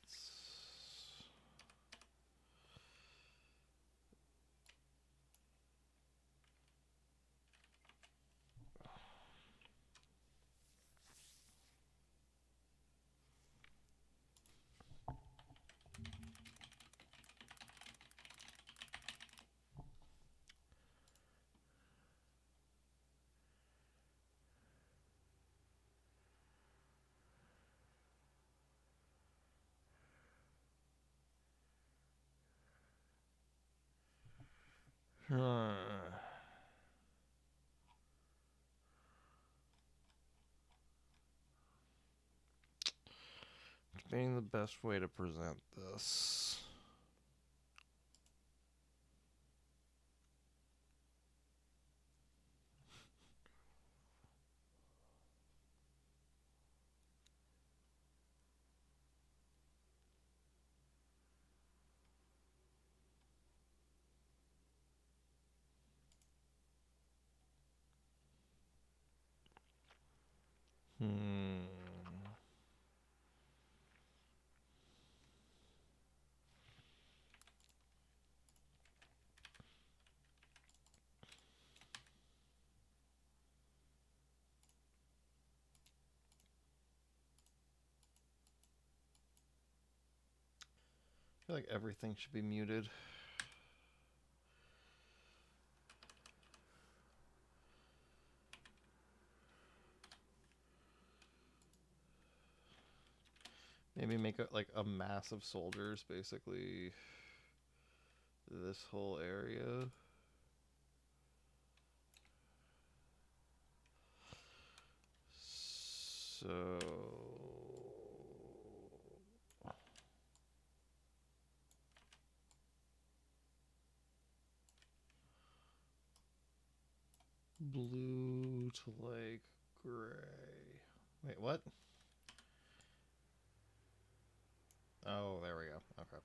Being the best way to present this. I feel like everything should be muted. Maybe make it like a mass of soldiers, basically. This whole area. So... blue to like gray. Wait, what? Oh, there we go. Okay.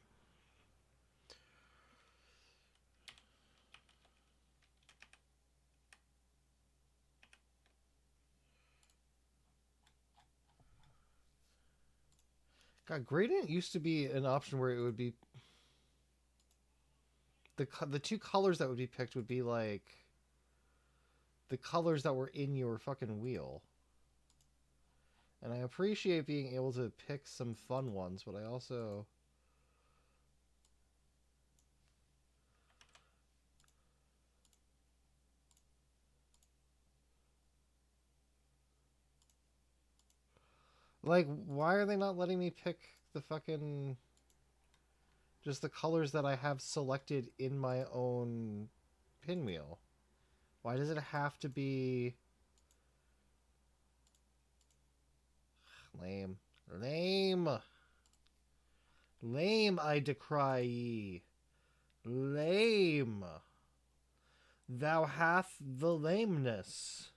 God, gradient used to be an option where it would be the two colors that would be picked would be like the colors that were in your fucking wheel. And I appreciate being able to pick some fun ones, but I also... like, why are they not letting me pick the fucking... just the colors that I have selected in my own pinwheel? Why does it have to be... lame. Lame! Lame, I decry ye. Lame. Thou hath the lameness.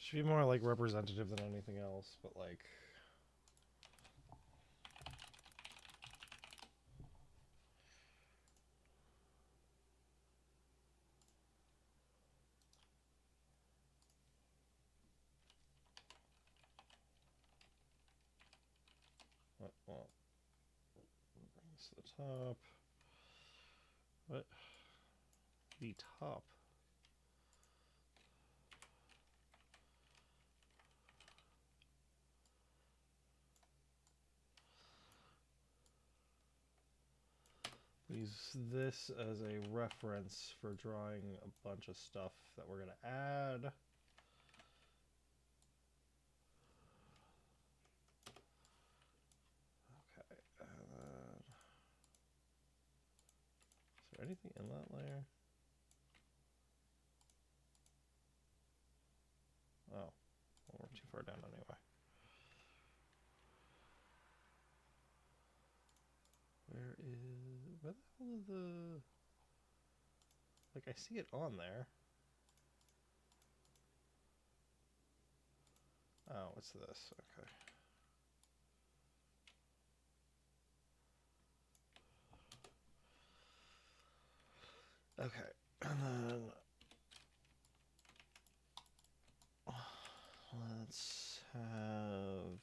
Should be more like representative than anything else, but like... well, bring this to the top. What? The top. Use this as a reference for drawing a bunch of stuff that we're going to add. Okay. there anything in that layer? Oh, well, we're too far down anyway. Where the hell is the... Like, I see it on there. Oh, what's this? Okay. Okay, and then let's have...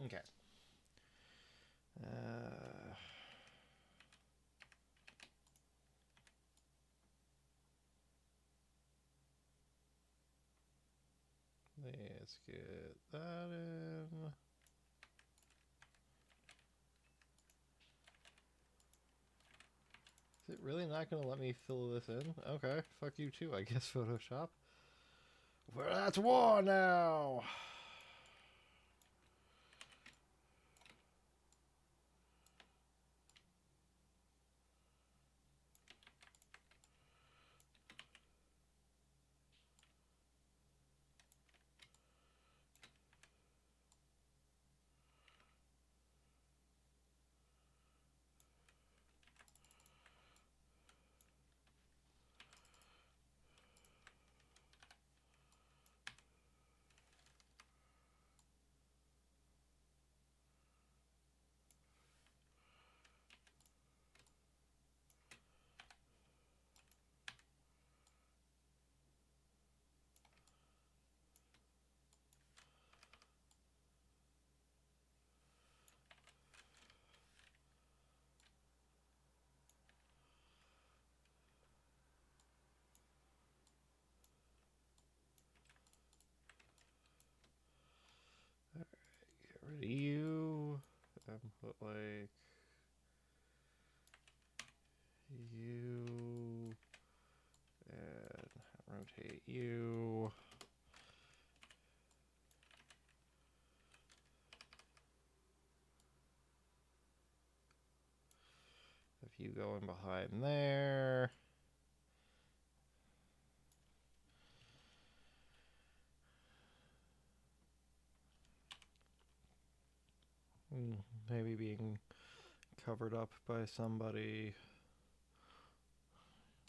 Okay. Let's get that in. Is it really not going to let me fill this in? Okay, fuck you too, I guess, Photoshop. Well, that's war now! Get rid of you. And put, like... you... and rotate you. If you go in behind there. Maybe being covered up by somebody.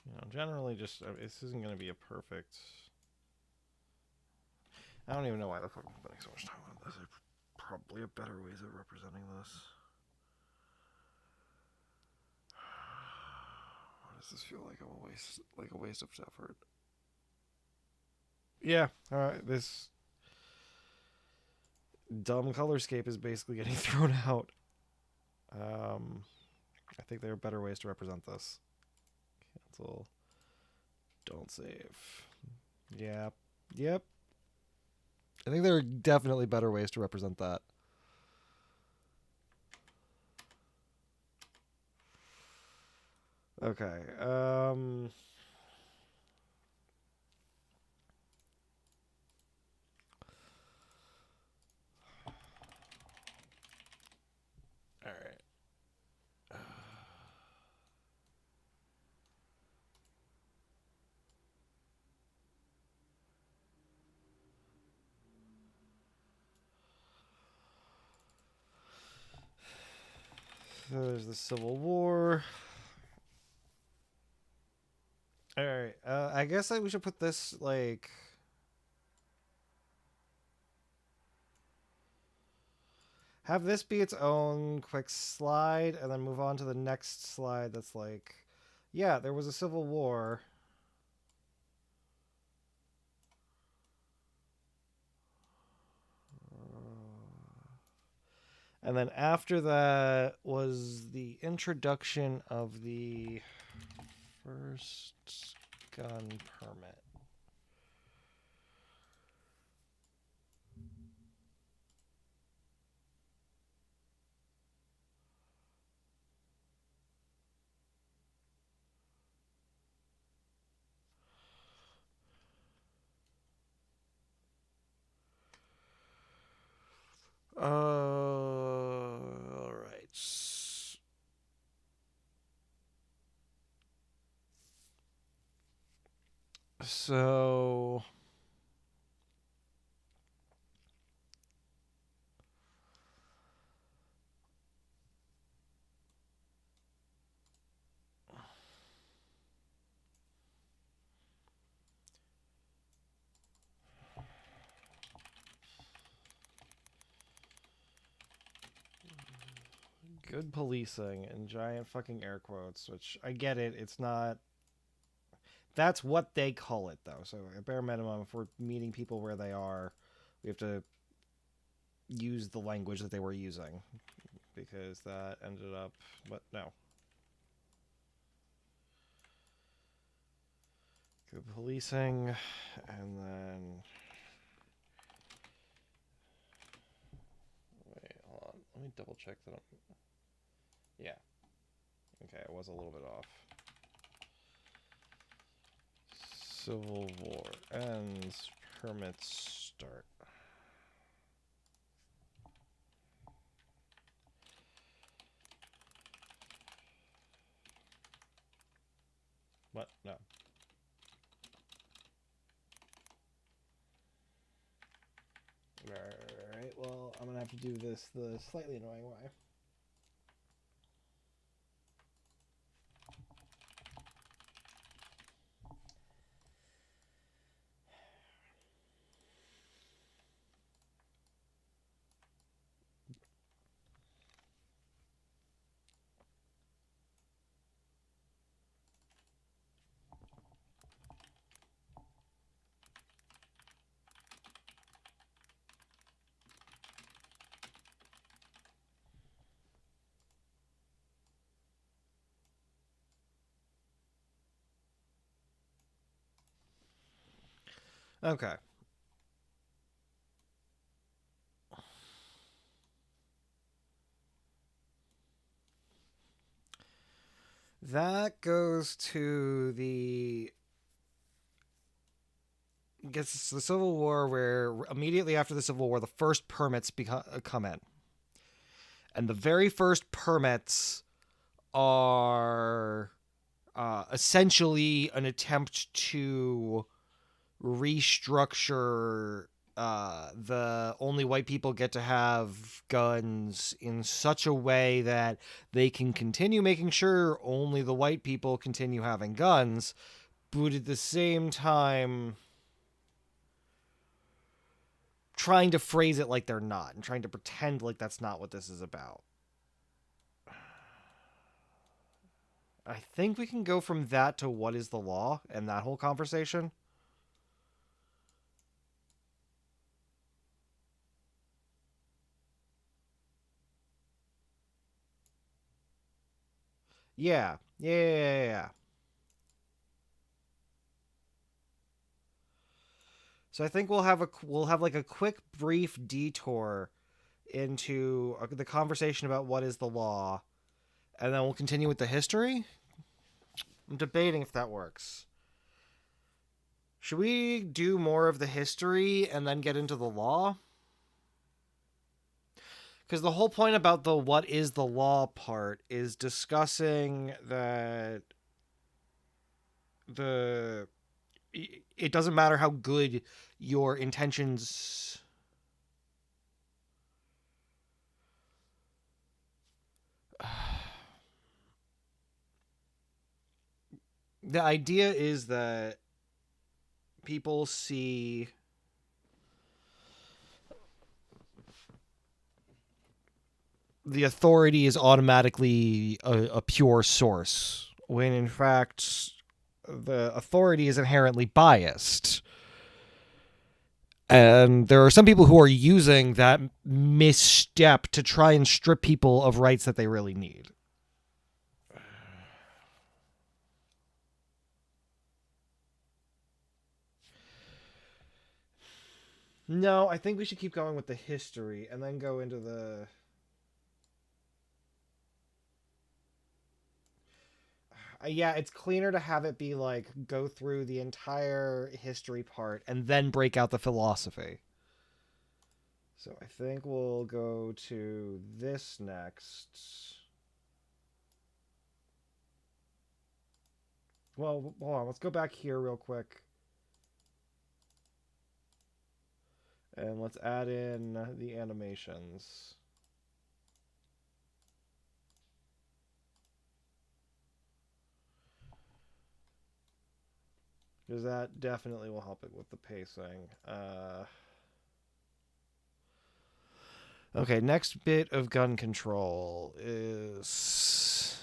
You know, generally just, this isn't going to be a perfect... I don't even know why the fuck I'm spending so much time on this. There's probably a better ways of representing this. Why does this feel like a waste of effort? Yeah, alright, this dumb colorscape is basically getting thrown out. I think there are better ways to represent this. Cancel. Don't save. Yeah. Yep. I think there are definitely better ways to represent that. Okay. All right. So there's the Civil War. All right. I guess we should put this like. Have this be its own quick slide, and then move on to the next slide. That's like, yeah, there was a Civil War. And then after that was the introduction of the first gun permit. All right. So good policing in giant fucking air quotes, which I get it. It's not. That's what they call it, though. So, at bare minimum, if we're meeting people where they are, we have to use the language that they were using. Because that ended up. But no. Good policing. And then. Wait, hold on. Let me double check that. Yeah. Okay, I was a little bit off. Civil War ends, permits start. What? No. Alright, well, I'm gonna have to do this the slightly annoying way. Okay. That goes to the gets to the Civil War, where immediately after the Civil War, the first permits come in, and the very first permits are essentially an attempt to restructure the only white people get to have guns in such a way that they can continue making sure only the white people continue having guns, but at the same time trying to phrase it like they're not and trying to pretend like that's not what this is about. I think we can go from that to what is the law and that whole conversation. Yeah. So I think we'll have like a quick brief detour into the conversation about what is the law, and then we'll continue with the history. I'm debating if that works. Should we do more of the history and then get into the law? Because the whole point about the what is the law part is discussing that it doesn't matter how good your intentions. The idea is that people see the authority is automatically a pure source, when in fact the authority is inherently biased. And there are some people who are using that misstep to try and strip people of rights that they really need. No, I think we should keep going with the history and then go into the... Yeah, it's cleaner to have it be like go through the entire history part and then break out the philosophy. So I think we'll go to this next. Well, hold on. Let's go back here real quick. And let's add in the animations. Because that definitely will help it with the pacing. Okay, next bit of gun control is...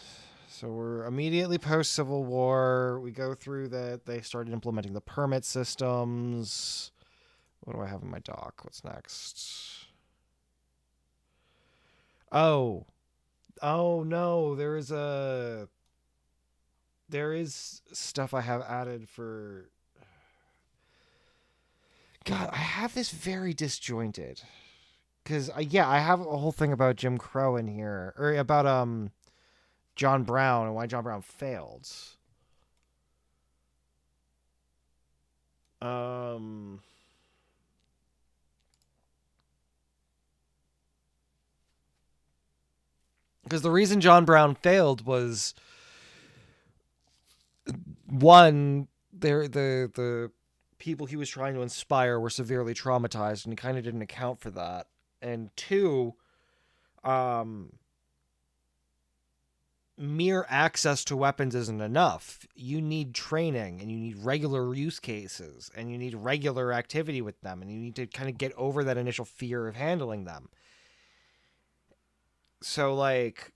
So we're immediately post-Civil War. We go through that. They started implementing the permit systems. What do I have in my doc? What's next? Oh. Oh, no. There is stuff I have added for... God, I have this very disjointed. Because, yeah, I have a whole thing about Jim Crow in here. Or about, John Brown and why John Brown failed. Because the reason John Brown failed was... One, the people he was trying to inspire were severely traumatized, and he kind of didn't account for that. And two, mere access to weapons isn't enough. You need training, and you need regular use cases, and you need regular activity with them, and you need to kind of get over that initial fear of handling them. So, like,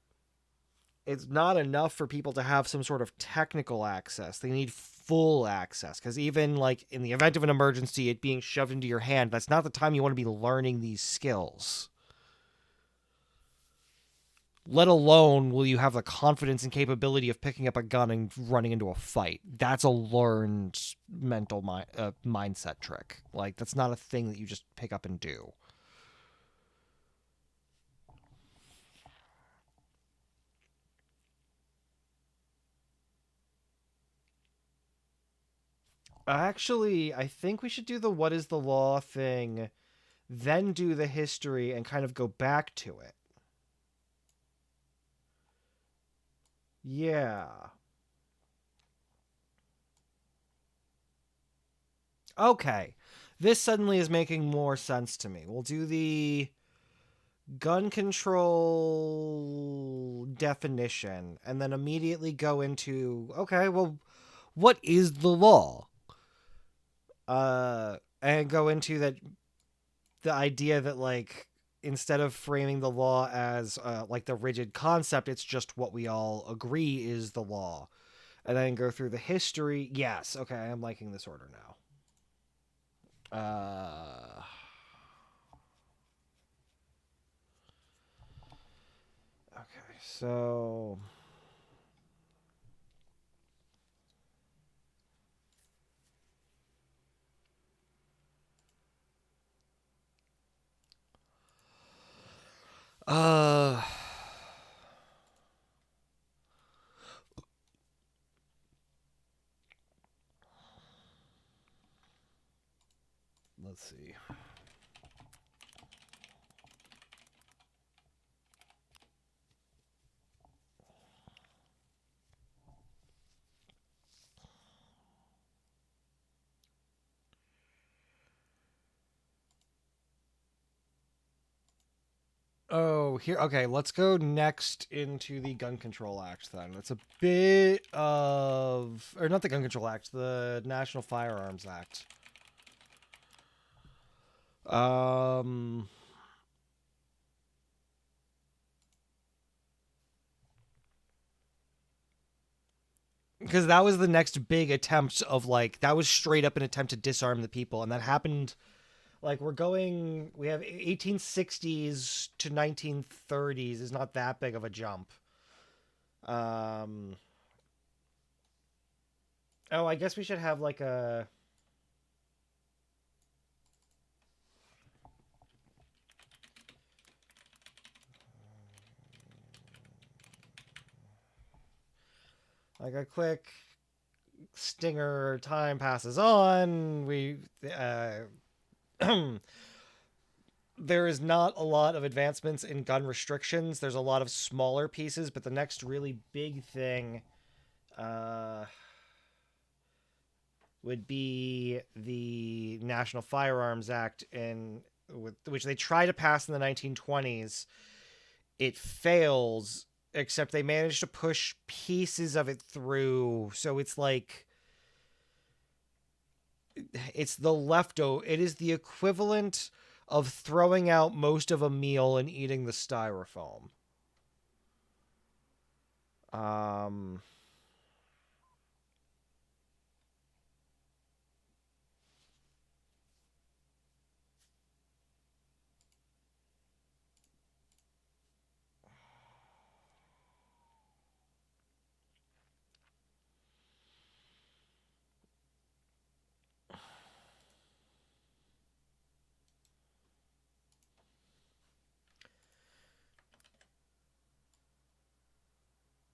it's not enough for people to have some sort of technical access. They need full access, because even, like, in the event of an emergency, it being shoved into your hand, that's not the time you want to be learning these skills. Let alone will you have the confidence and capability of picking up a gun and running into a fight. That's a learned mental mindset trick. Like, that's not a thing that you just pick up and do. Actually, I think we should do the what is the law thing, then do the history and kind of go back to it. Yeah. Okay. This suddenly is making more sense to me. We'll do the gun control definition and then immediately go into, okay, well, what is the law? And go into that, the idea that, like, instead of framing the law as like the rigid concept, it's just what we all agree is the law. And then go through the history. Yes, okay, I'm liking this order now. Okay, so... Let's see. Oh, here. Okay, let's go next into the Gun Control Act then. It's a bit of... Or not the Gun Control Act, the National Firearms Act. Because that was the next big attempt of, like... That was straight up an attempt to disarm the people, and that happened... Like we have 1860s to 1930s is not that big of a jump. Oh, I guess we should have like a. Like a quick stinger. Time passes on. There is not a lot of advancements in gun restrictions. There's a lot of smaller pieces, but the next really big thing would be the National Firearms Act, which they try to pass in the 1920s. It fails, except they managed to push pieces of it through. So it's like it's the leftover. It is the equivalent of throwing out most of a meal and eating the styrofoam.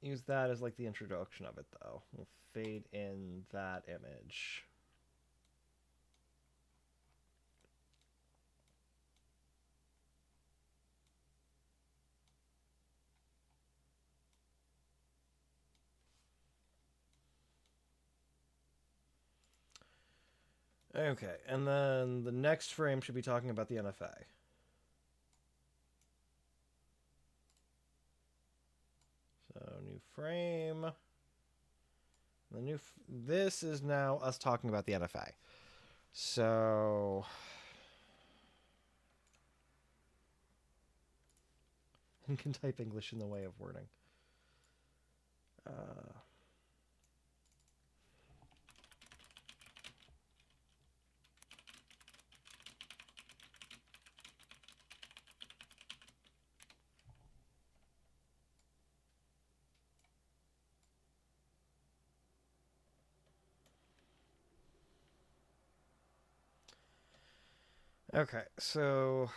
Use that as like the introduction of it, though. We'll fade in that image. Okay, and then the next frame should be talking about the NFA. So new frame. This is now us talking about the NFA. So you can type English in the way of wording. Okay, so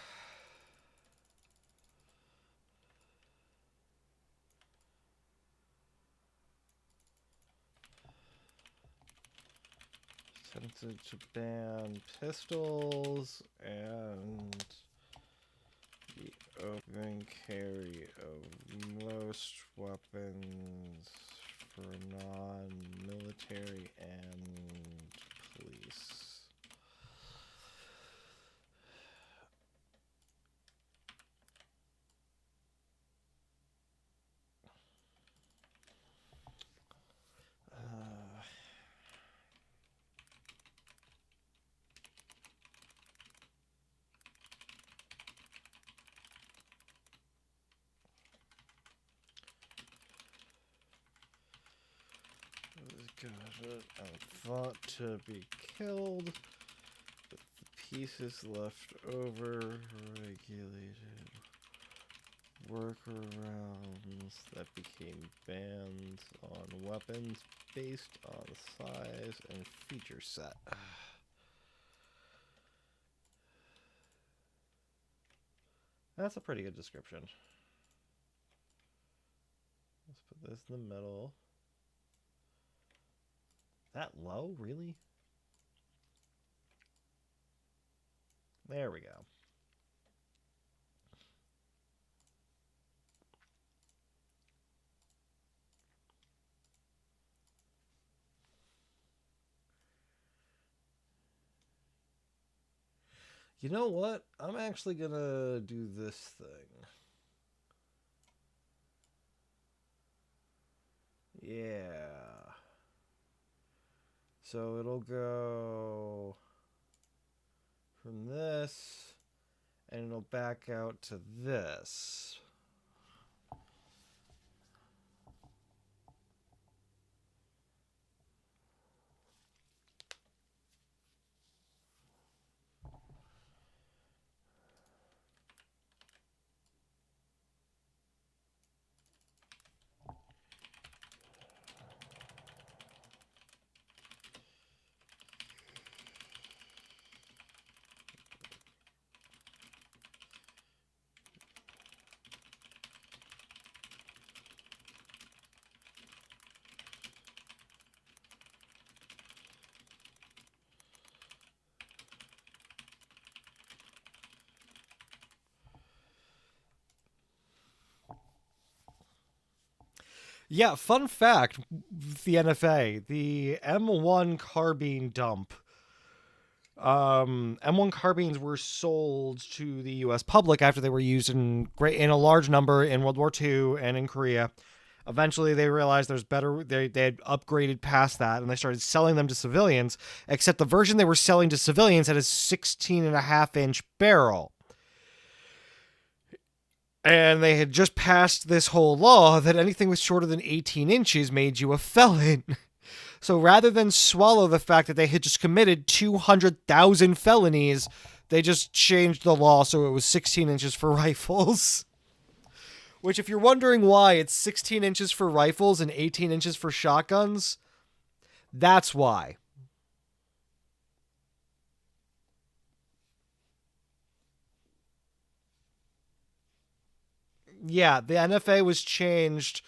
attempted to ban pistols and the open carry of most weapons for non-military and police. Got it. I thought to be killed, but the pieces left over regulated workarounds that became bans on weapons based on size and feature set. That's a pretty good description. Let's put this in the middle. That low? Really? There we go. You know what? I'm actually gonna do this thing. Yeah. So it'll go from this, and it'll back out to this. Yeah, fun fact, the NFA, the M1 carbine dump. M1 carbines were sold to the U.S. public after they were used in a large number in World War II and in Korea. Eventually, they realized there's better. They had upgraded past that, and they started selling them to civilians. Except the version they were selling to civilians had a 16.5-inch barrel. And they had just passed this whole law that anything was shorter than 18 inches made you a felon. So rather than swallow the fact that they had just committed 200,000 felonies, they just changed the law so it was 16 inches for rifles. Which, if you're wondering why it's 16 inches for rifles and 18 inches for shotguns, that's why. Yeah, the NFA was changed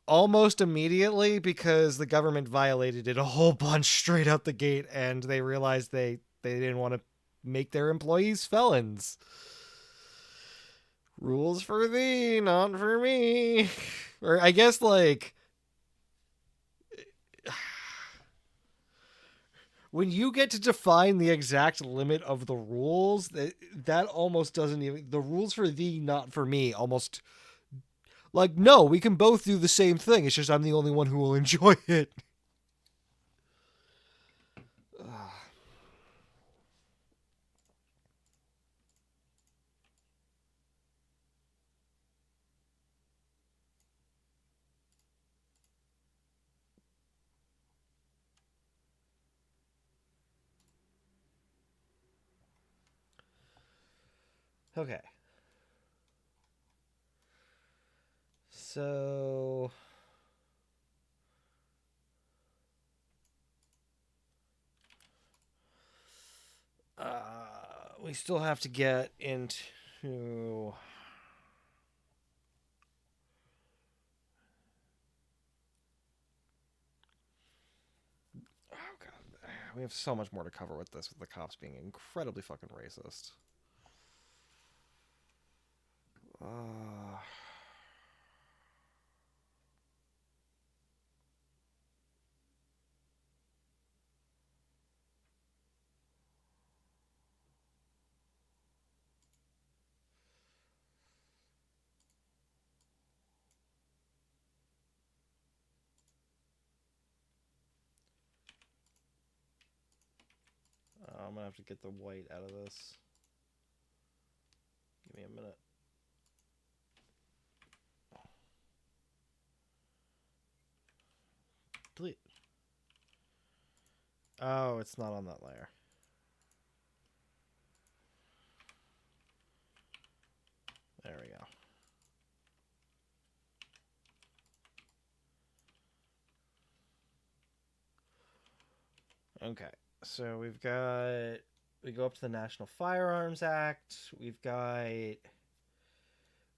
almost immediately because the government violated it a whole bunch straight out the gate, and they realized they didn't want to make their employees felons. Rules for thee, not for me. Or I guess, like, when you get to define the exact limit of the rules, that almost doesn't even... The rules for thee, not for me, almost... Like, no, we can both do the same thing. It's just I'm the only one who will enjoy it. Okay. So... we still have to get into... Oh, God. We have so much more to cover with this, with the cops being incredibly fucking racist. I'm gonna have to get the white out of this. Give me a minute. Delete. Oh, it's not on that layer. There we go. Okay, so we go up to the National Firearms Act. We've got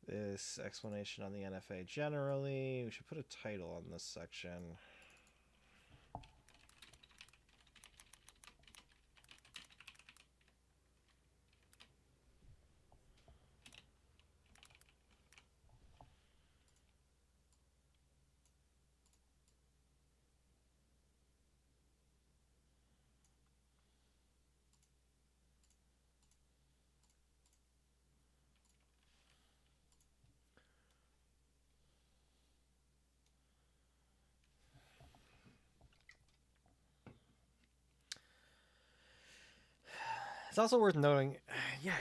this explanation on the NFA generally. We should put a title on this section. It's also worth noting, yeah.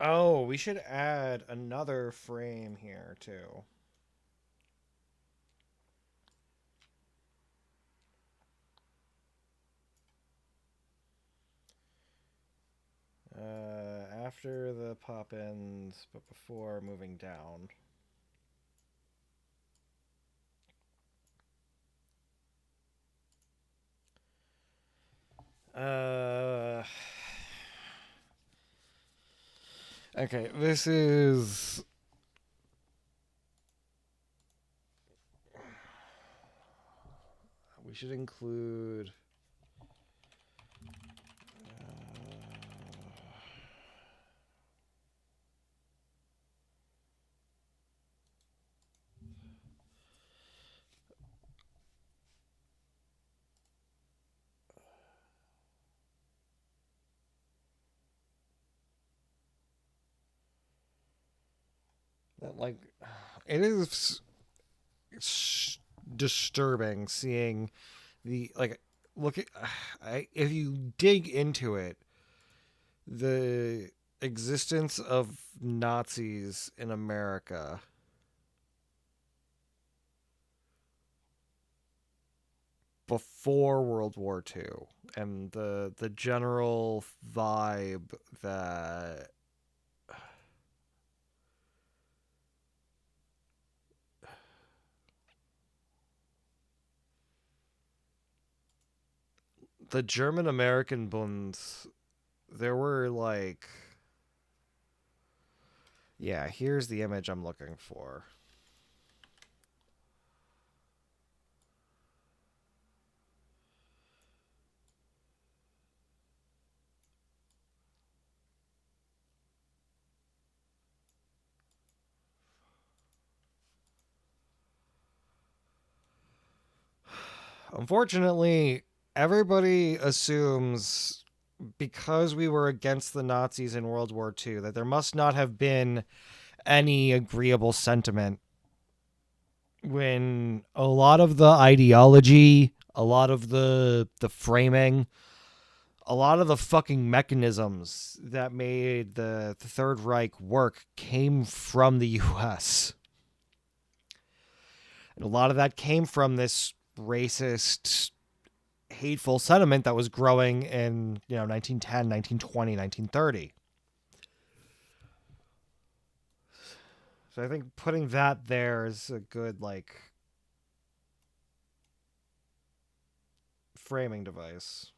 Oh, we should add another frame here, too. After the pop-ins, but before moving down. Okay, this is... We should include... Like, it is disturbing seeing the, like, look at, if you dig into it, the existence of Nazis in America before World War II, and the general vibe that the German American Bund, there were like, yeah, here's the image I'm looking for. Unfortunately, everybody assumes because we were against the Nazis in World War II that there must not have been any agreeable sentiment, when a lot of the ideology, a lot of the framing, a lot of the fucking mechanisms that made the Third Reich work came from the US. And a lot of that came from this racist, hateful sentiment that was growing in, 1910, 1920, 1930. So I think putting that there is a good, like, framing device.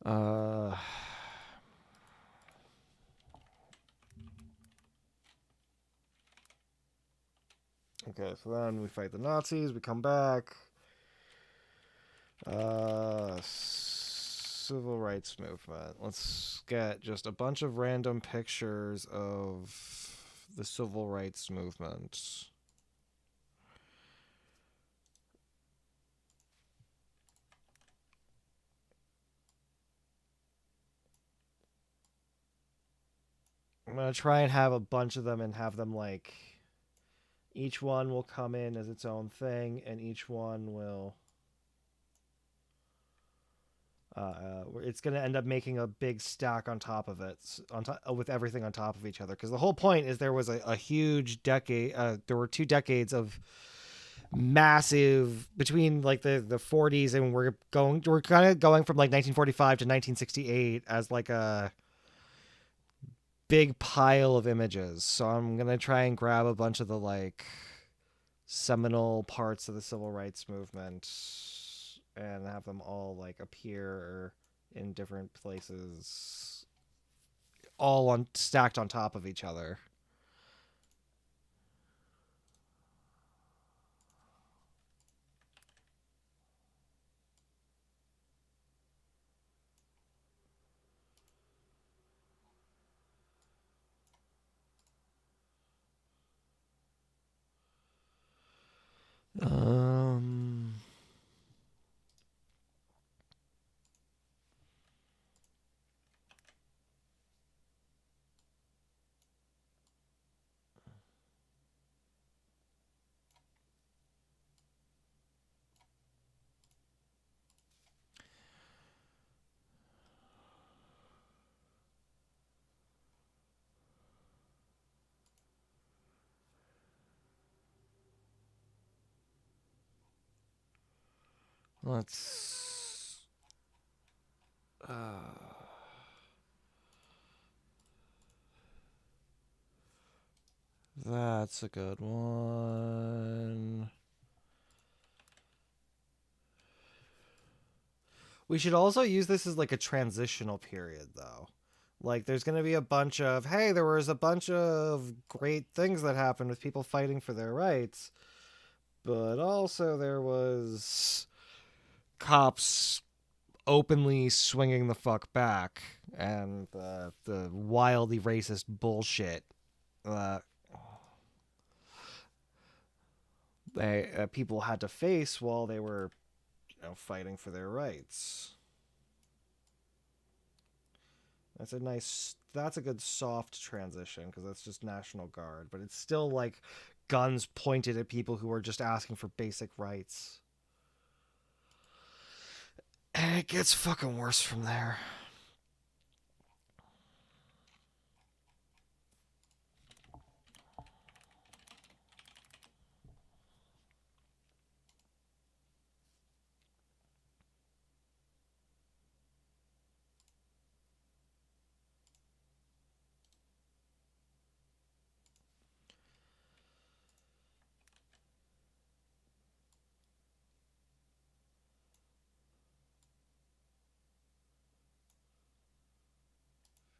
Uh, okay, so then we fight the Nazis, we come back. Civil rights movement. Let's get just a bunch of random pictures of the civil rights movement. I'm going to try and have a bunch of them and have them, like, each one will come in as its own thing, and each one will... it's going to end up making a big stack on top of it, with everything on top of each other. Because the whole point is there was a huge decade, there were 2 decades of massive, between like the 40s, and we're kind of going from like 1945 to 1968 as like a big pile of images. So I'm going to try and grab a bunch of the like seminal parts of the civil rights movement and have them all like appear in different places, all stacked on top of each other. Um, let's. That's a good one. We should also use this as like a transitional period, though. Like, there's going to be a bunch of, hey, there was a bunch of great things that happened with people fighting for their rights, but also there was cops openly swinging the fuck back, and the wildly racist bullshit. people had to face while they were, fighting for their rights. That's a good soft transition because that's just National Guard, but it's still like guns pointed at people who are just asking for basic rights. And it gets fucking worse from there.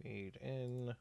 Feed in.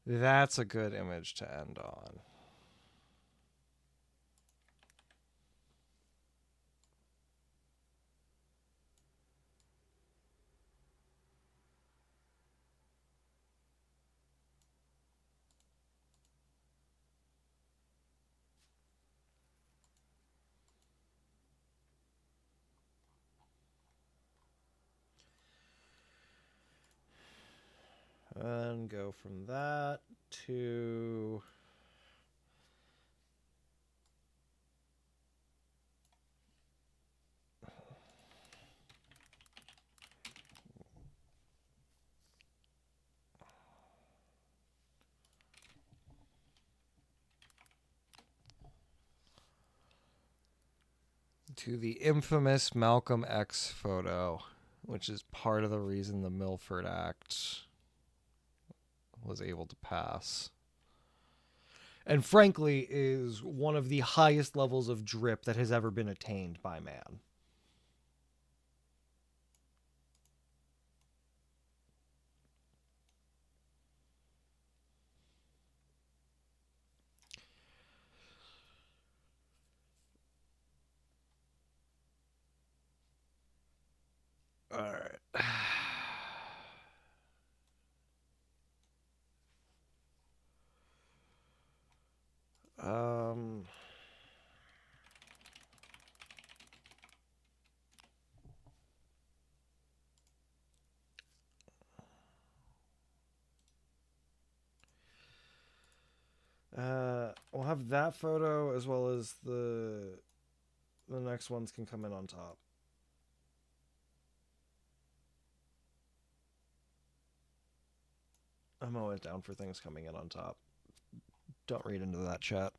That's a good image to end on. And go from that to the infamous Malcolm X photo, which is part of the reason the Milford Act was able to pass. And frankly, is one of the highest levels of drip that has ever been attained by man. All right. We'll have that photo as well as the next ones can come in on top. I'm always down for things coming in on top. Don't read into that, chat.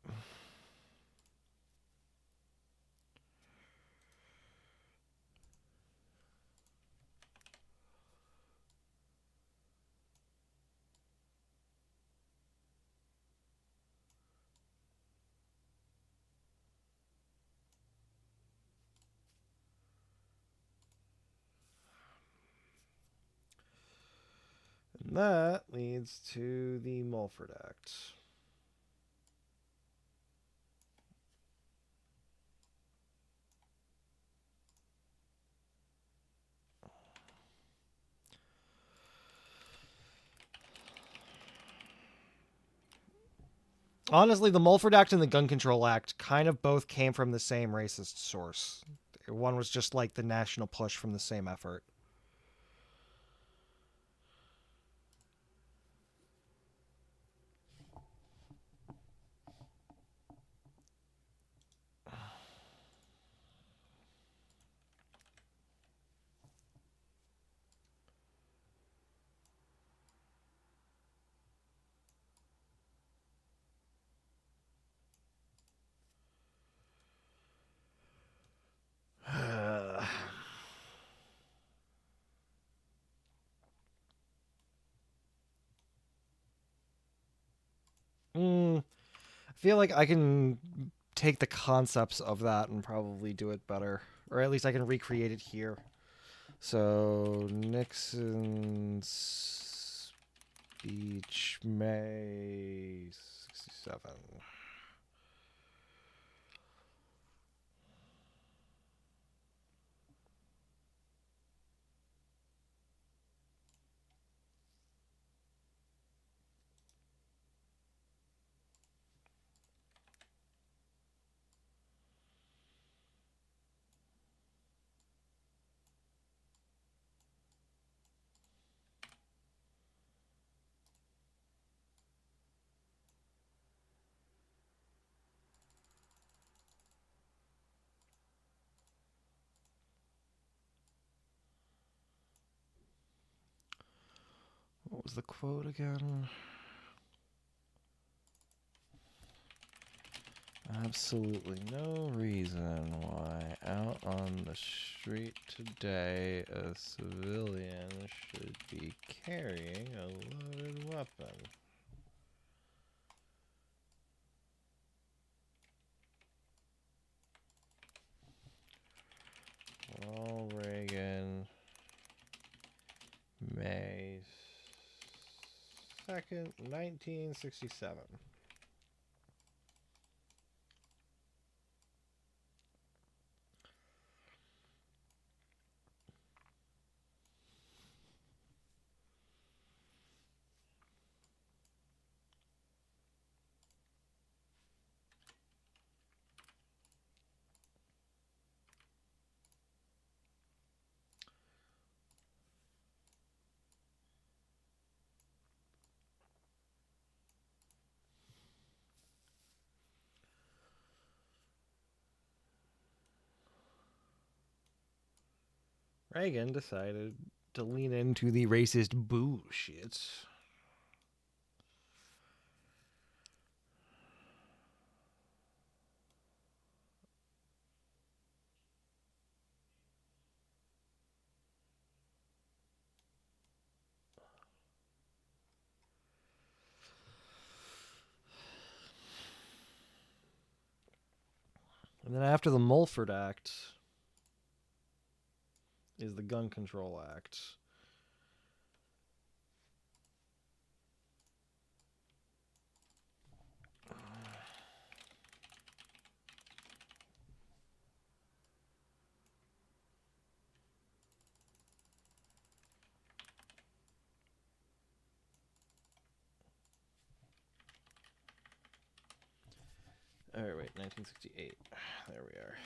And that leads to the Mulford Act. Honestly, the Mulford Act and the Gun Control Act kind of both came from the same racist source. One was just like the national push from the same effort. I feel like I can take the concepts of that and probably do it better. Or at least I can recreate it here. So, Nixon's speech, May 67. What was the quote again? Absolutely no reason why out on the street today a civilian should be carrying a loaded weapon. Ronald Reagan, May 2nd, 1967. Reagan decided to lean into the racist bullshit. And then after the Mulford Act is the Gun Control Act. All right, wait, 1968. There we are.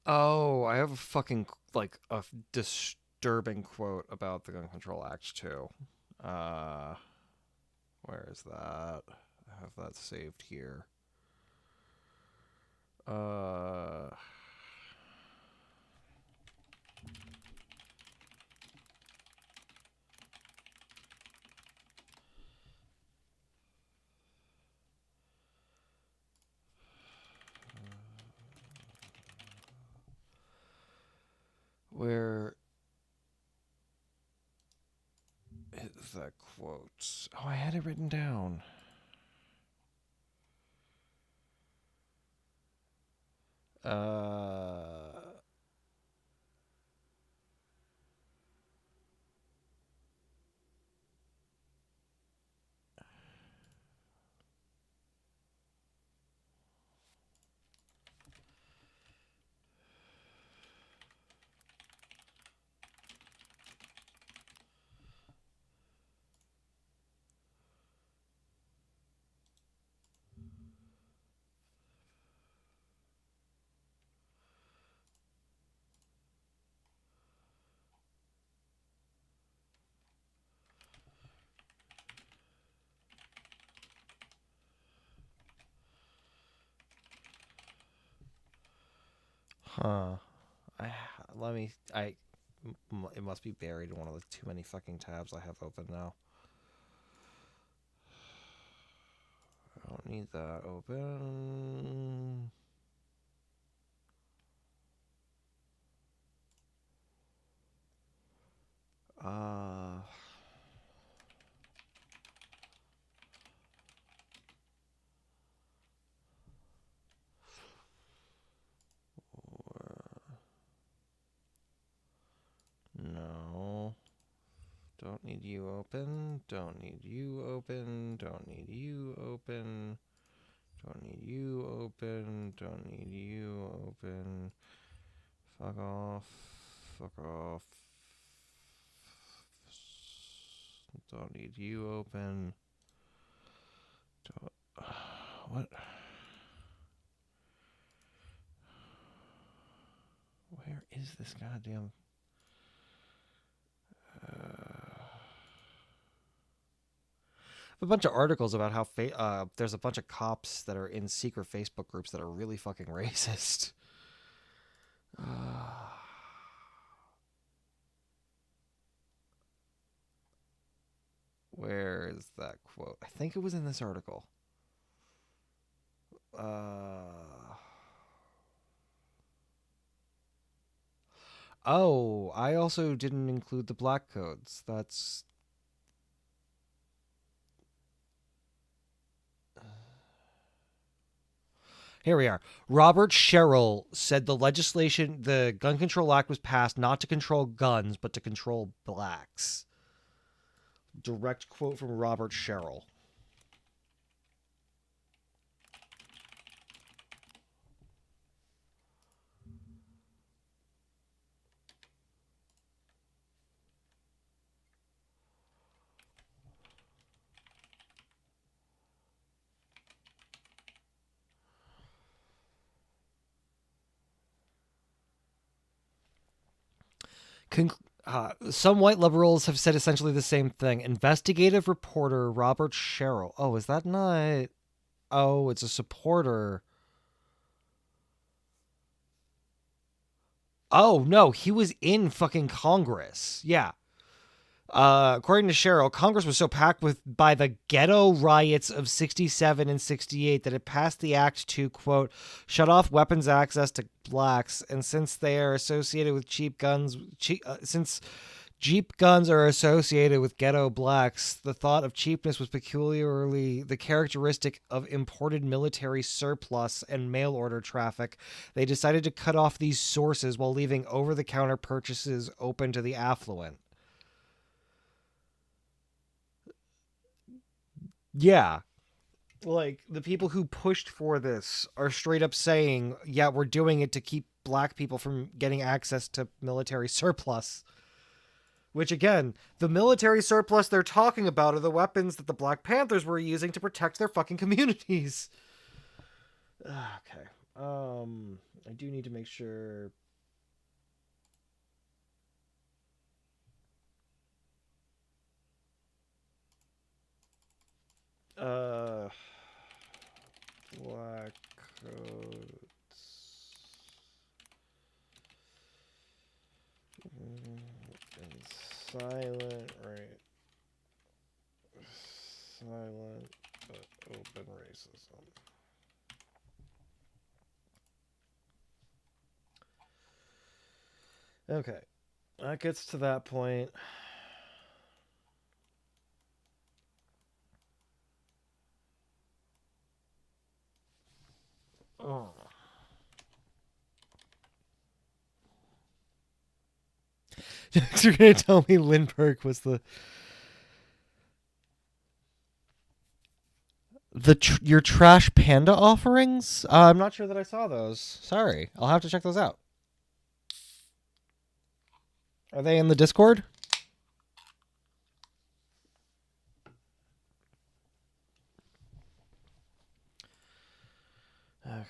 Oh, I have a fucking like a disturbing quote about the Gun Control Act too. Uh, where is that? I have that saved here. Uh, where move that quote. Oh, I had it written down. Huh. I let me. It must be buried in one of the too many fucking tabs I have open now. I don't need that open. Uh. No. Don't need you open. Don't need you open. Don't need you open. Don't need you open. Don't need you open. Fuck off. Fuck off. Don't need you open. Don't. What? Where is this goddamn? A bunch of articles about how there's a bunch of cops that are in secret Facebook groups that are really fucking racist. Where is that quote? I think it was in this article. Oh, I also didn't include the black codes. That's... Here we are. Robert Sherrill said the Gun Control Act was passed not to control guns, but to control blacks. Direct quote from Robert Sherrill. Some white liberals have said essentially the same thing. Investigative reporter Robert Sherrill. Oh, is that not... Oh, it's a supporter. Oh, no, he was in fucking Congress. Yeah. According to Cheryl, Congress was so packed by the ghetto riots of 67 and 68 that it passed the act to, quote, shut off weapons access to blacks. And since they are associated with cheap guns, since Jeep guns are associated with ghetto blacks, the thought of cheapness was peculiarly the characteristic of imported military surplus and mail order traffic. They decided to cut off these sources while leaving over-the-counter purchases open to the affluent. Yeah. Like, the people who pushed for this are straight up saying, yeah, we're doing it to keep black people from getting access to military surplus. Which, again, the military surplus they're talking about are the weapons that the Black Panthers were using to protect their fucking communities. Okay. I do need to make sure... Black codes. And silent, right? Silent, but open racism. Okay. That gets to that point. You're gonna tell me Lindbergh was your trash panda offerings? I'm not sure that I saw those. Sorry, I'll have to check those out. Are they in the Discord? Okay.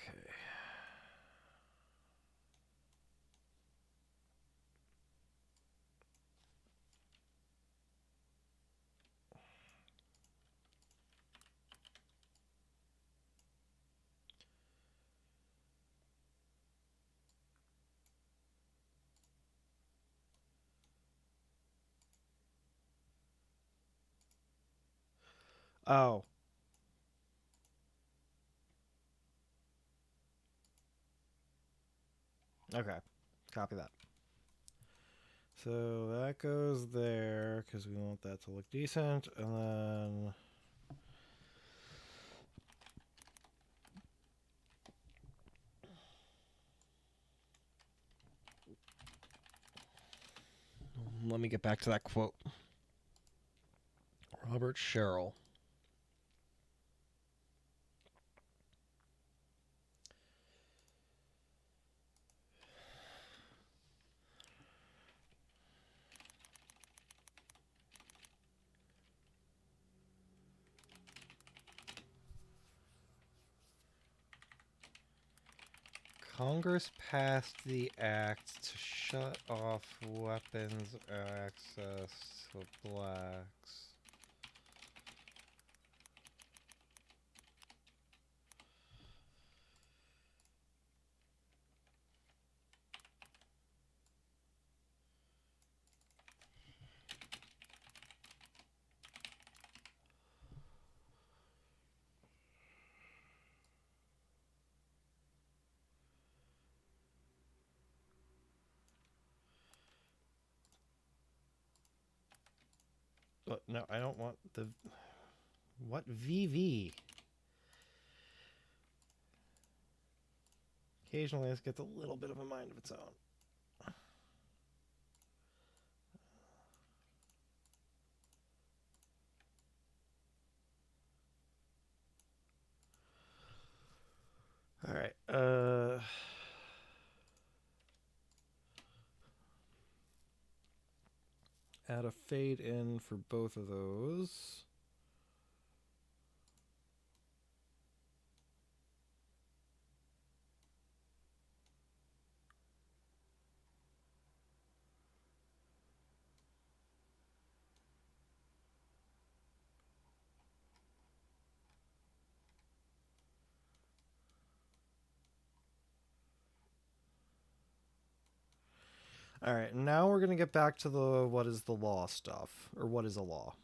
Oh. Okay. Copy that. So that goes there because we want that to look decent, and then let me get back to that quote. Robert Sherrill. Congress passed the act to shut off weapons access to blacks. But no, I don't want the... What VV? Occasionally this gets a little bit of a mind of its own. All right. Add a fade in for both of those. All right, now we're going to get back to the what is the law stuff, or what is a law.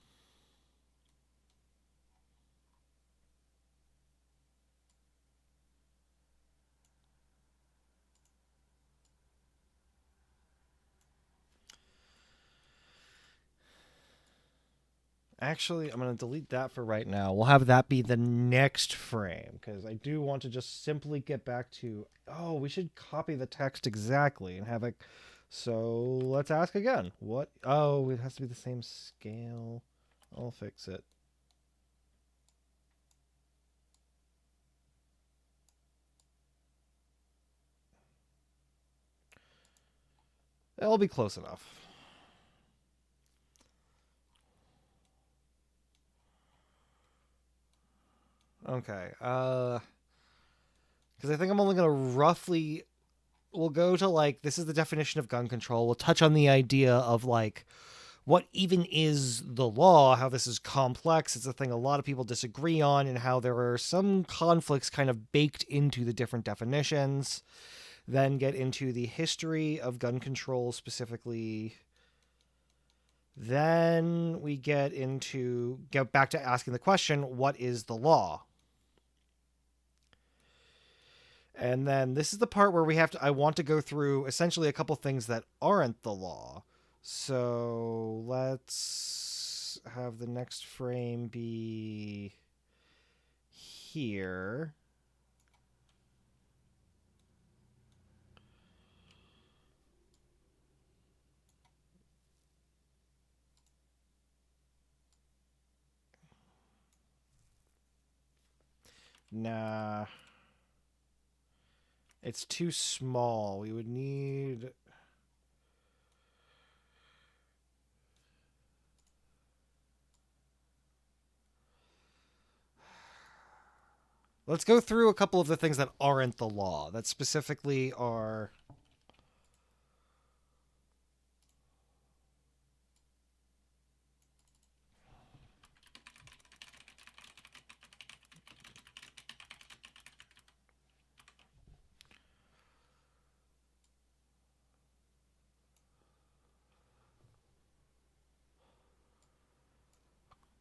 Actually, I'm going to delete that for right now. We'll have that be the next frame, because I do want to just simply get back to, oh, we should copy the text exactly and have it. So let's ask again. What? Oh, it has to be the same scale. I'll fix it. It'll be close enough. Okay. Because I think I'm only going to roughly... We'll go to, like, this is the definition of gun control. We'll touch on the idea of, like, what even is the law, how this is complex. It's a thing a lot of people disagree on, and how there are some conflicts kind of baked into the different definitions. Then get into the history of gun control specifically. Then we get back to asking the question, what is the law? And then this is the part where I want to go through essentially a couple things that aren't the law. So let's have the next frame be here. Nah. It's too small. We would need... Let's go through a couple of the things that aren't the law, that specifically are...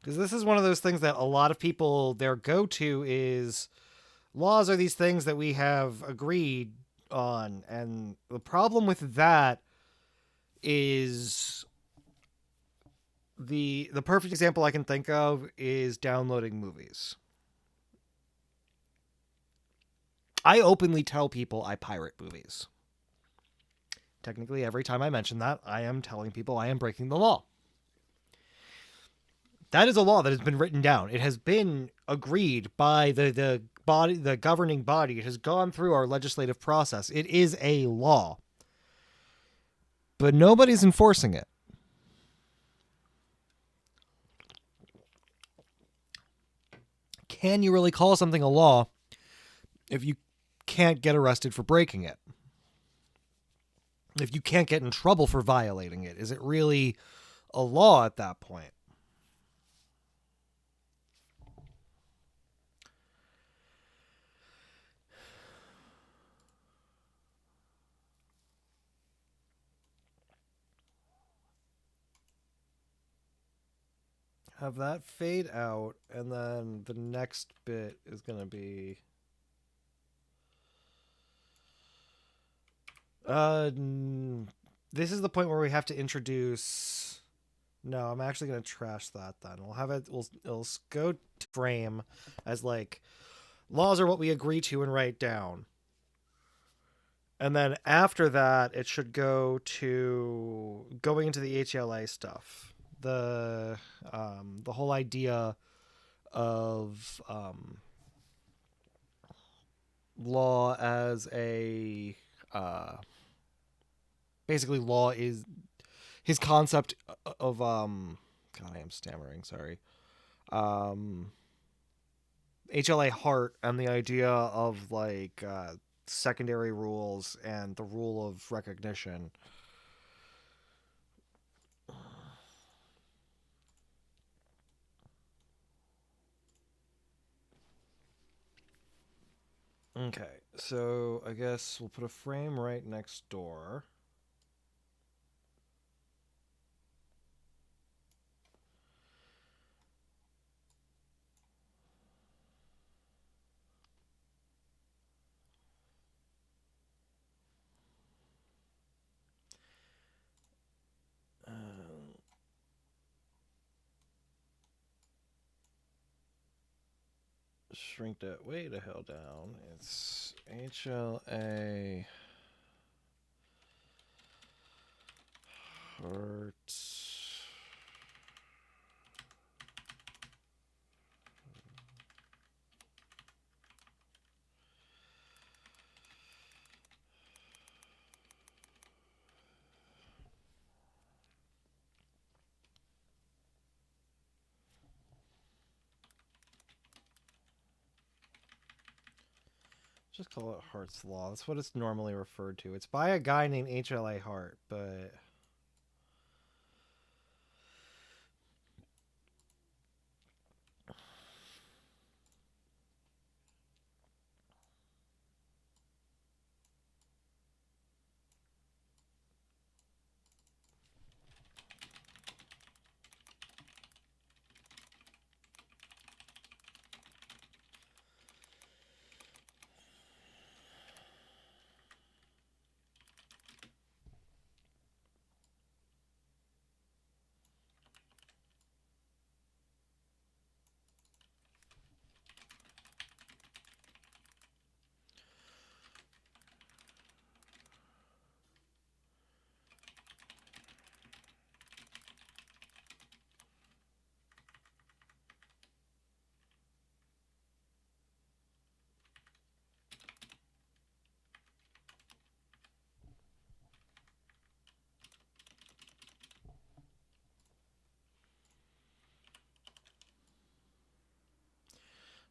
Because this is one of those things that a lot of people, their go-to is laws are these things that we have agreed on. And the problem with that is the perfect example I can think of is downloading movies. I openly tell people I pirate movies. Technically, every time I mention that, I am telling people I am breaking the law. That is a law that has been written down. It has been agreed by the body, the governing body. It has gone through our legislative process. It is a law. But nobody's enforcing it. Can you really call something a law if you can't get arrested for breaking it? If you can't get in trouble for violating it, is it really a law at that point? Have that fade out, and then the next bit is going to be... This is the point where we have to introduce... No, I'm actually going to trash that then. We'll have it... It'll go to frame as, like, laws are what we agree to and write down. And then after that, it should go to going into the HLA stuff. The whole idea of law as a basically law is his concept of God, I am stammering, sorry. HLA Hart and the idea of like secondary rules and the rule of recognition. Okay, so I guess we'll put a frame right next door. Shrink that way the hell down. It's HLA Heart. Just call it Hart's Law. That's what it's normally referred to. It's by a guy named HLA Hart, but...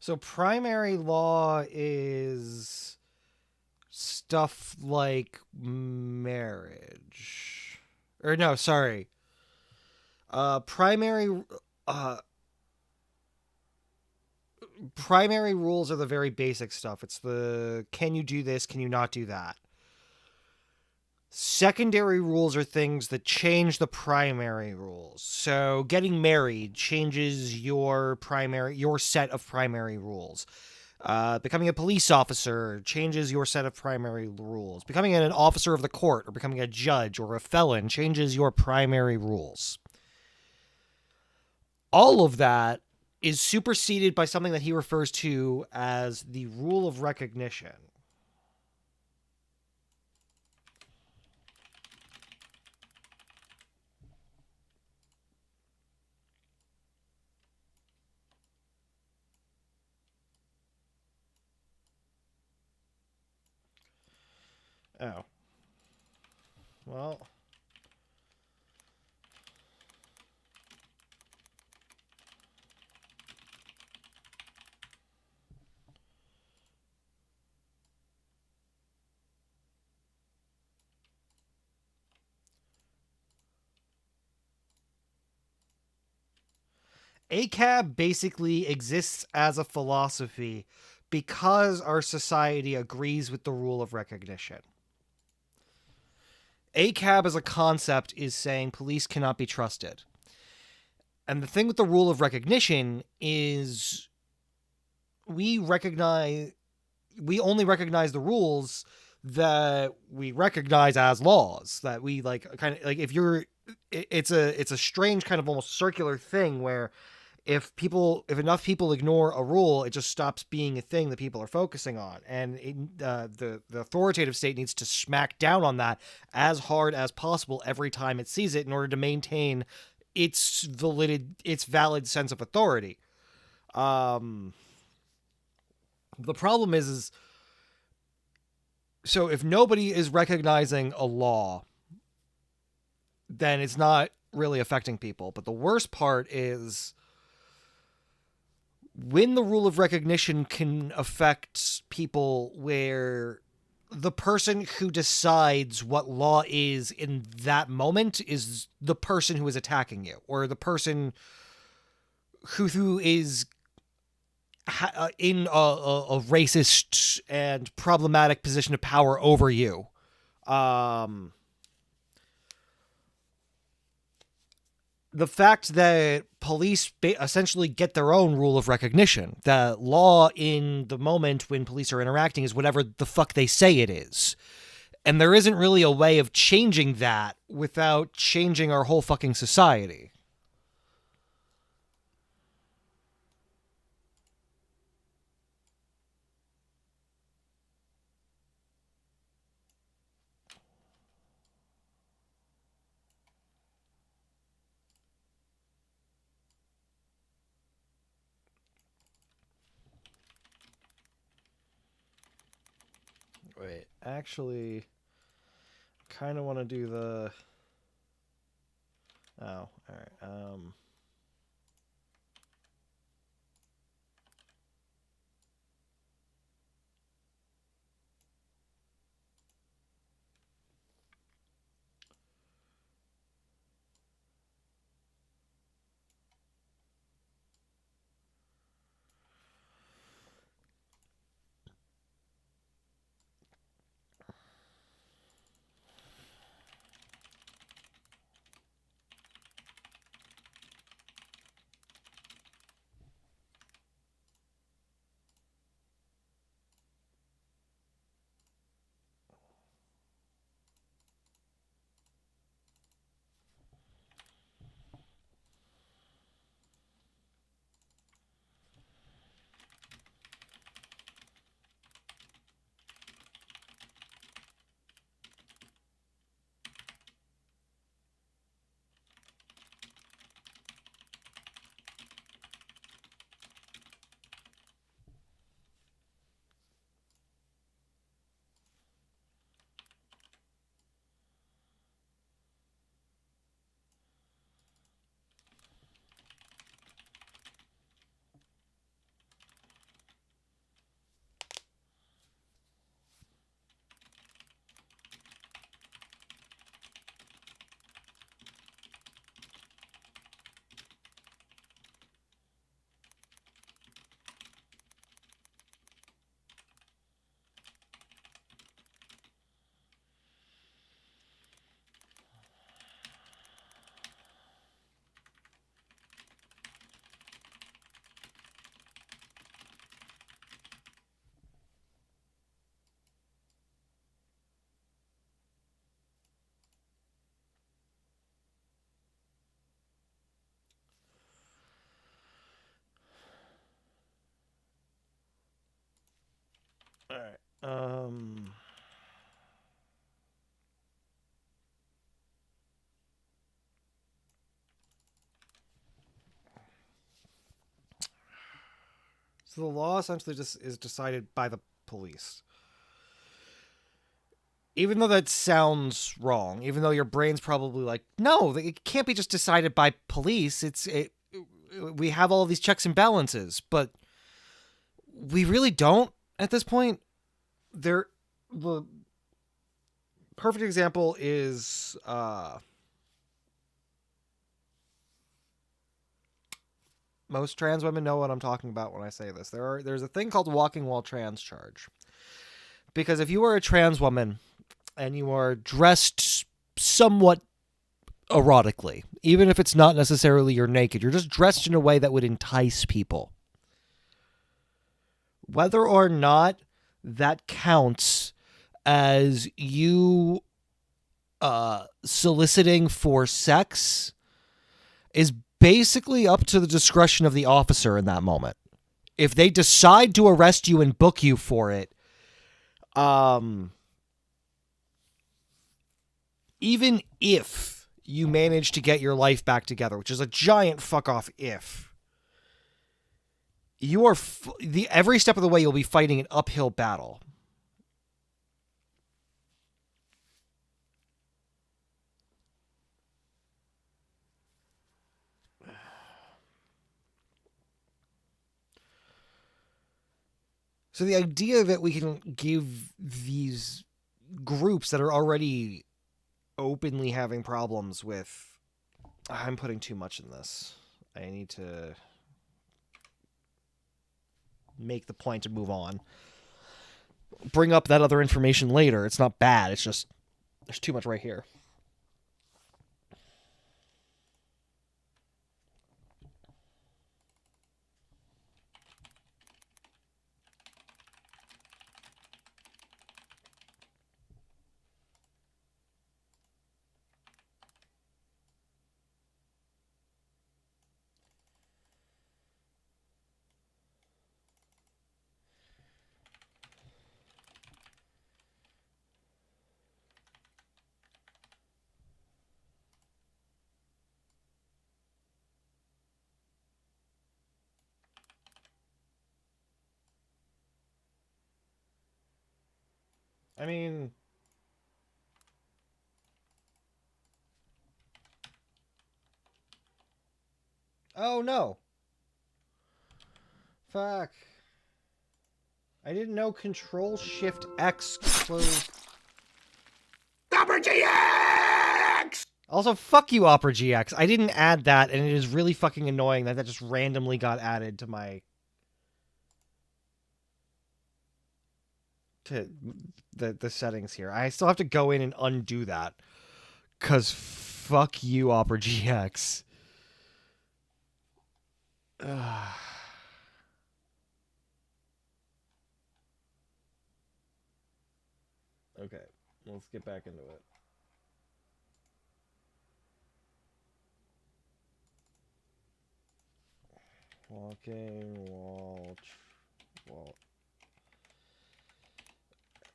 So primary law is stuff like marriage. Or no, sorry. Primary uh primary rules are the very basic stuff. It's the can you do this, can you not do that. Secondary rules are things that change the primary rules. So getting married changes your set of primary rules. Becoming a police officer changes your set of primary rules. Becoming an officer of the court or becoming a judge or a felon changes your primary rules. All of that is superseded by something that he refers to as the rule of recognition. Oh. Well. ACAB basically exists as a philosophy because our society agrees with the rule of recognition. ACAB as a concept is saying police cannot be trusted. And the thing with the rule of recognition is we only recognize the rules that we recognize as laws, that we like kind of like if you're it's a strange kind of almost circular thing where if enough people ignore a rule, it just stops being a thing that people are focusing on, and the authoritative state needs to smack down on that as hard as possible every time it sees it in order to maintain its valid sense of authority. The problem is so if nobody is recognizing a law, then it's not really affecting people. But the worst part is when the rule of recognition can affect people where the person who decides what law is in that moment is the person who is attacking you, or the person who is in a racist and problematic position of power over you. The fact that police essentially get their own rule of recognition. The law in the moment when police are interacting is whatever the fuck they say it is. And there isn't really a way of changing that without changing our whole fucking society. Wait, actually, kind of want to do the... Oh, alright. All right. So the law essentially just is decided by the police. Even though that sounds wrong, even though your brain's probably like, no, it can't be just decided by police. We have all these checks and balances, but we really don't at this point. The perfect example is most trans women know what I'm talking about when I say this. There's a thing called walking while trans charge. Because if you are a trans woman and you are dressed somewhat erotically, even if it's not necessarily you're naked, you're just dressed in a way that would entice people. Whether or not that counts as you soliciting for sex is basically up to the discretion of the officer in that moment. If they decide to arrest you and book you for it, even if you manage to get your life back together, which is a giant fuck off if, you are every step of the way you'll be fighting an uphill battle. So the idea that we can give these groups that are already openly having problems with, I'm putting too much in this. I need to make the point and move on. Bring up that other information later. It's not bad. It's just there's too much right here. I mean, oh no. Fuck. I didn't know Control Shift X closed. Opera GX! Also, fuck you, Opera GX. I didn't add that, and it is really fucking annoying that just randomly got added to my the settings here. I still have to go in and undo that. Cause fuck you, Opera GX. Okay, let's get back into it. Walking wall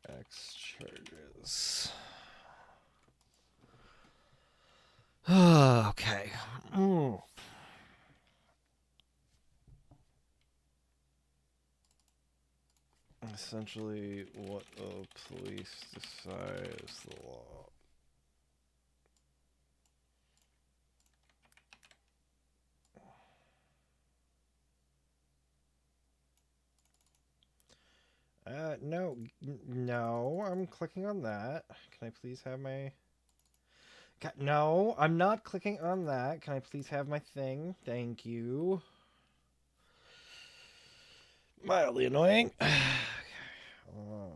X charges. Okay. Essentially, what the police decide is the law. No, I'm clicking on that. Can I please have my... No, I'm not clicking on that. Can I please have my thing? Thank you. Mildly annoying. Oh.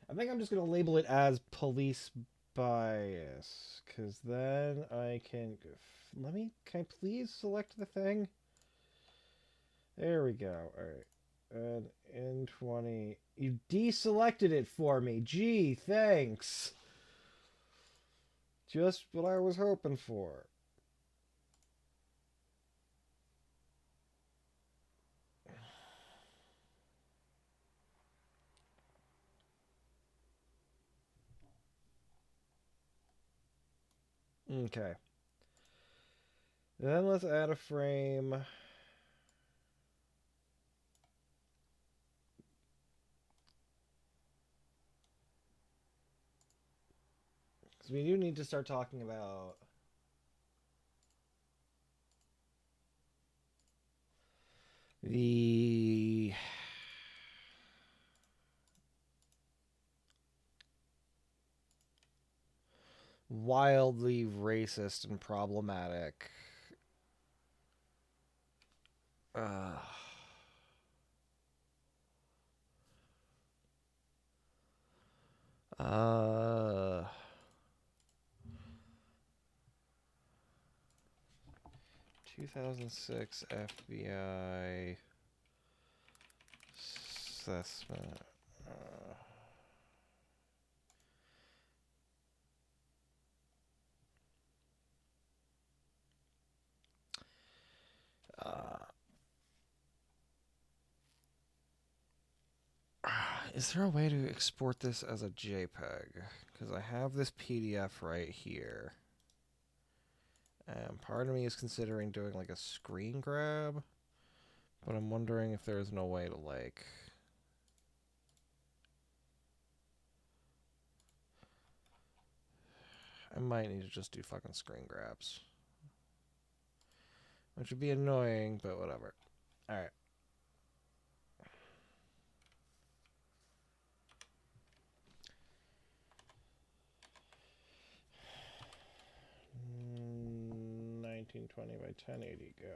I think I'm just going to label it as police bias, because then I can... Can I please select the thing? There we go. Alright. And in 20... You deselected it for me. Gee, thanks. Just what I was hoping for. Okay. Then let's add a frame. Because we do need to start talking about the wildly racist and problematic uh, 2006 FBI assessment. Is there a way to export this as a JPEG? Because I have this PDF right here. And part of me is considering doing like a screen grab. But I'm wondering if there's no way to like... I might need to just do fucking screen grabs. Which would be annoying, but whatever. Alright. Mm, 1920 by 1080, go.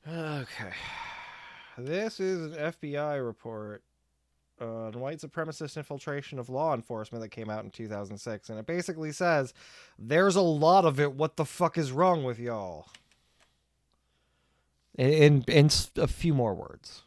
Okay. This is an FBI report on white supremacist infiltration of law enforcement that came out in 2006. And it basically says, there's a lot of it. What the fuck is wrong with y'all? In a few more words.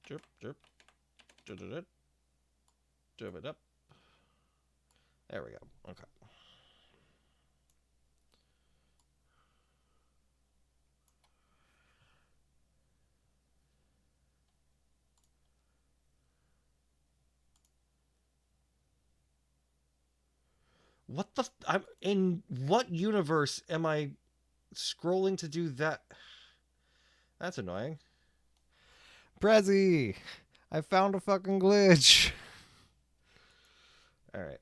Drip, drip, drip, drip, drip it up. There we go. Okay. What the? I'm in what universe am I scrolling to do that? That's annoying. Prezi, I found a fucking glitch. All right.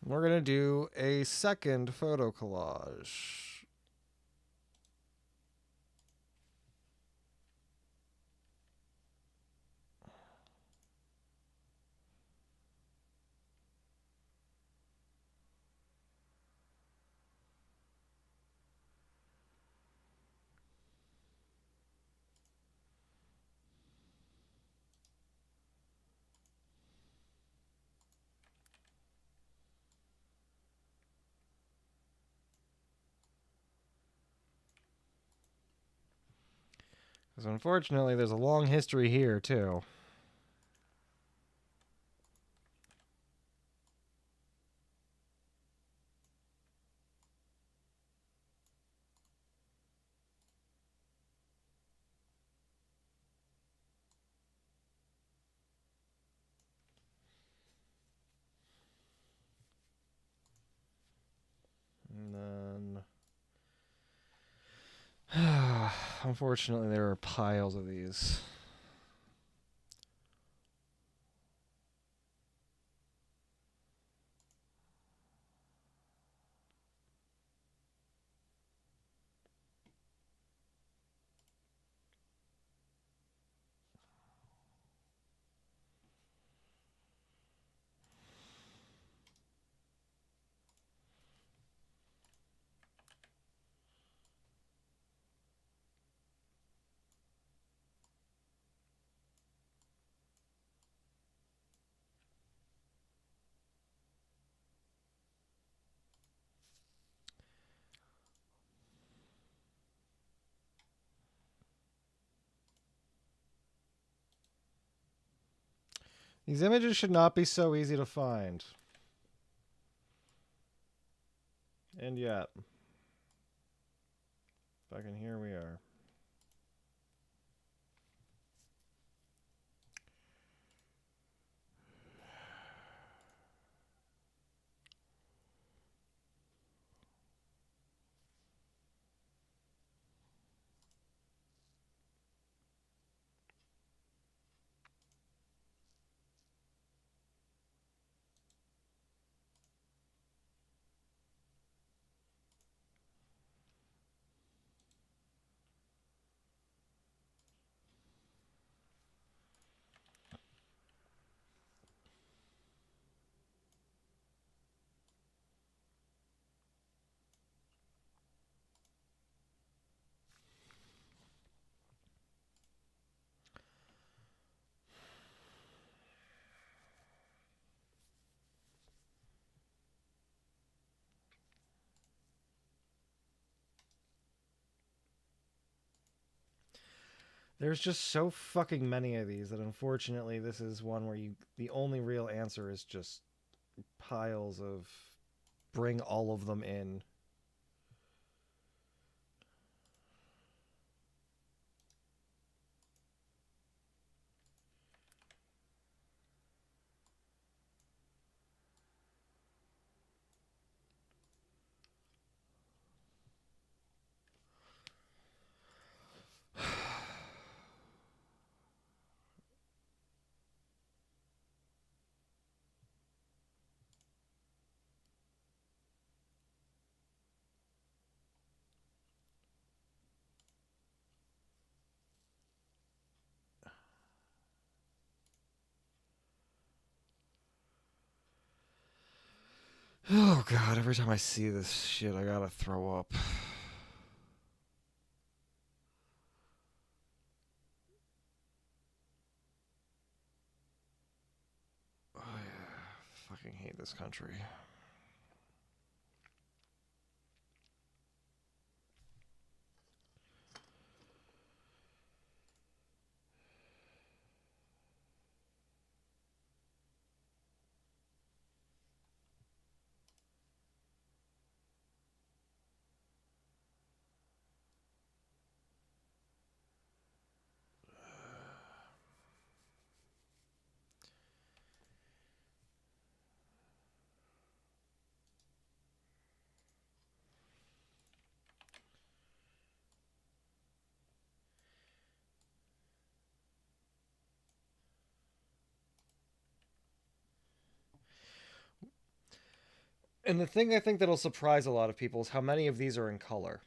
We're going to do a second photo collage. Because unfortunately, there's a long history here, too. And then... unfortunately, there are piles of these. These images should not be so easy to find. And yet, fucking here we are. There's just so fucking many of these that unfortunately this is one where the only real answer is just piles of bring all of them in. Oh god, every time I see this shit, I gotta throw up. Oh yeah, fucking hate this country. And the thing I think that'll surprise a lot of people is how many of these are in color.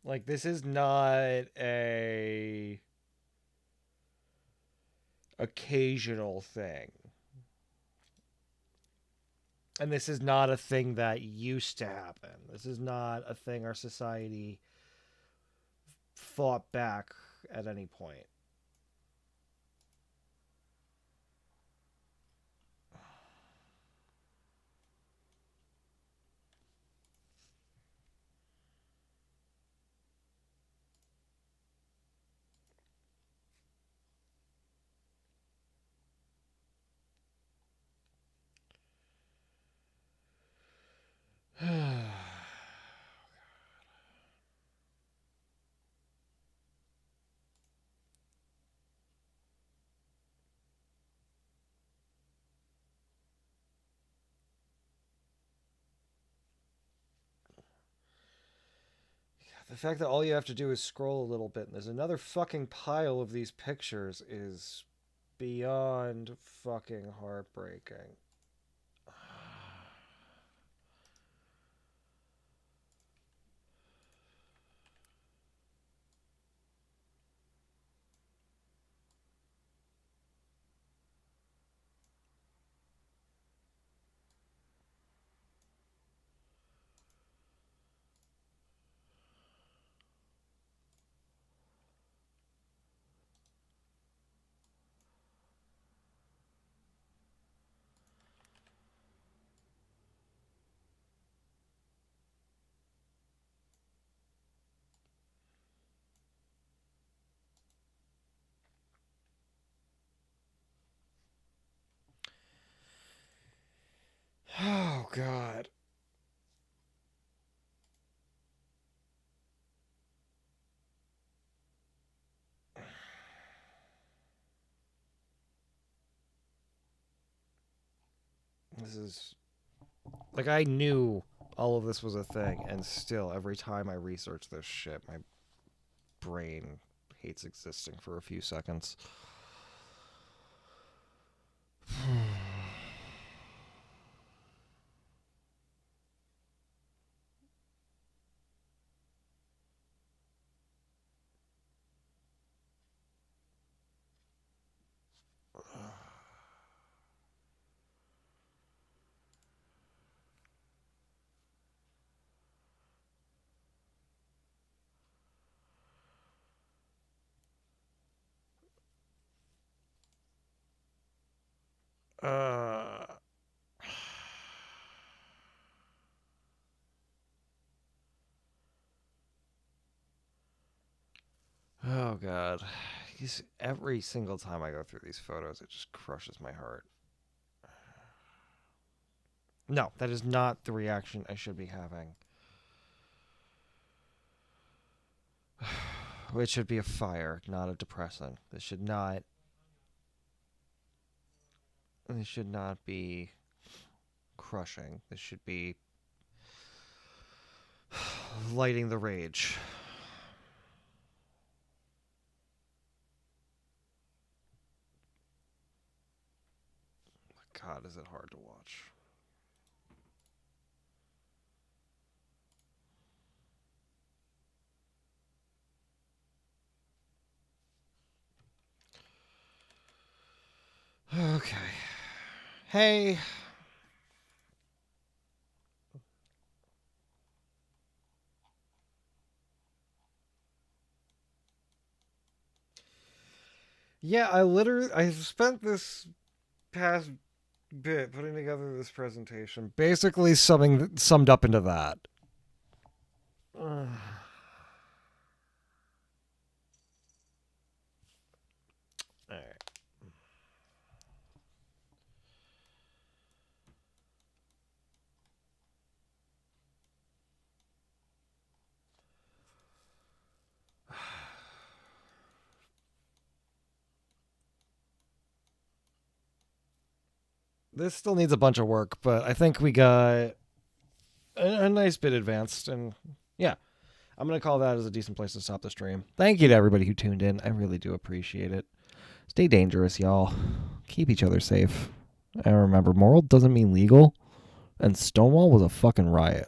Like, this is not a occasional thing. And this is not a thing that used to happen. This is not a thing our society fought back at any point. The fact that all you have to do is scroll a little bit and there's another fucking pile of these pictures is beyond fucking heartbreaking. God. This is like, I knew all of this was a thing, and still, every time I research this shit, my brain hates existing for a few seconds. Uh, oh God, every single time I go through these photos, it just crushes my heart. No, that is not the reaction I should be having. It should be a fire, not a depressant. This should not be crushing. This should be lighting the rage. God, is it hard to watch. Okay. Hey. Yeah, I spent this past bit putting together this presentation, basically summed up into that. All right. This still needs a bunch of work, but I think we got a nice bit advanced, and yeah, I'm going to call that as a decent place to stop the stream. Thank you to everybody who tuned in. I really do appreciate it. Stay dangerous, y'all. Keep each other safe. And remember, moral doesn't mean legal, and Stonewall was a fucking riot.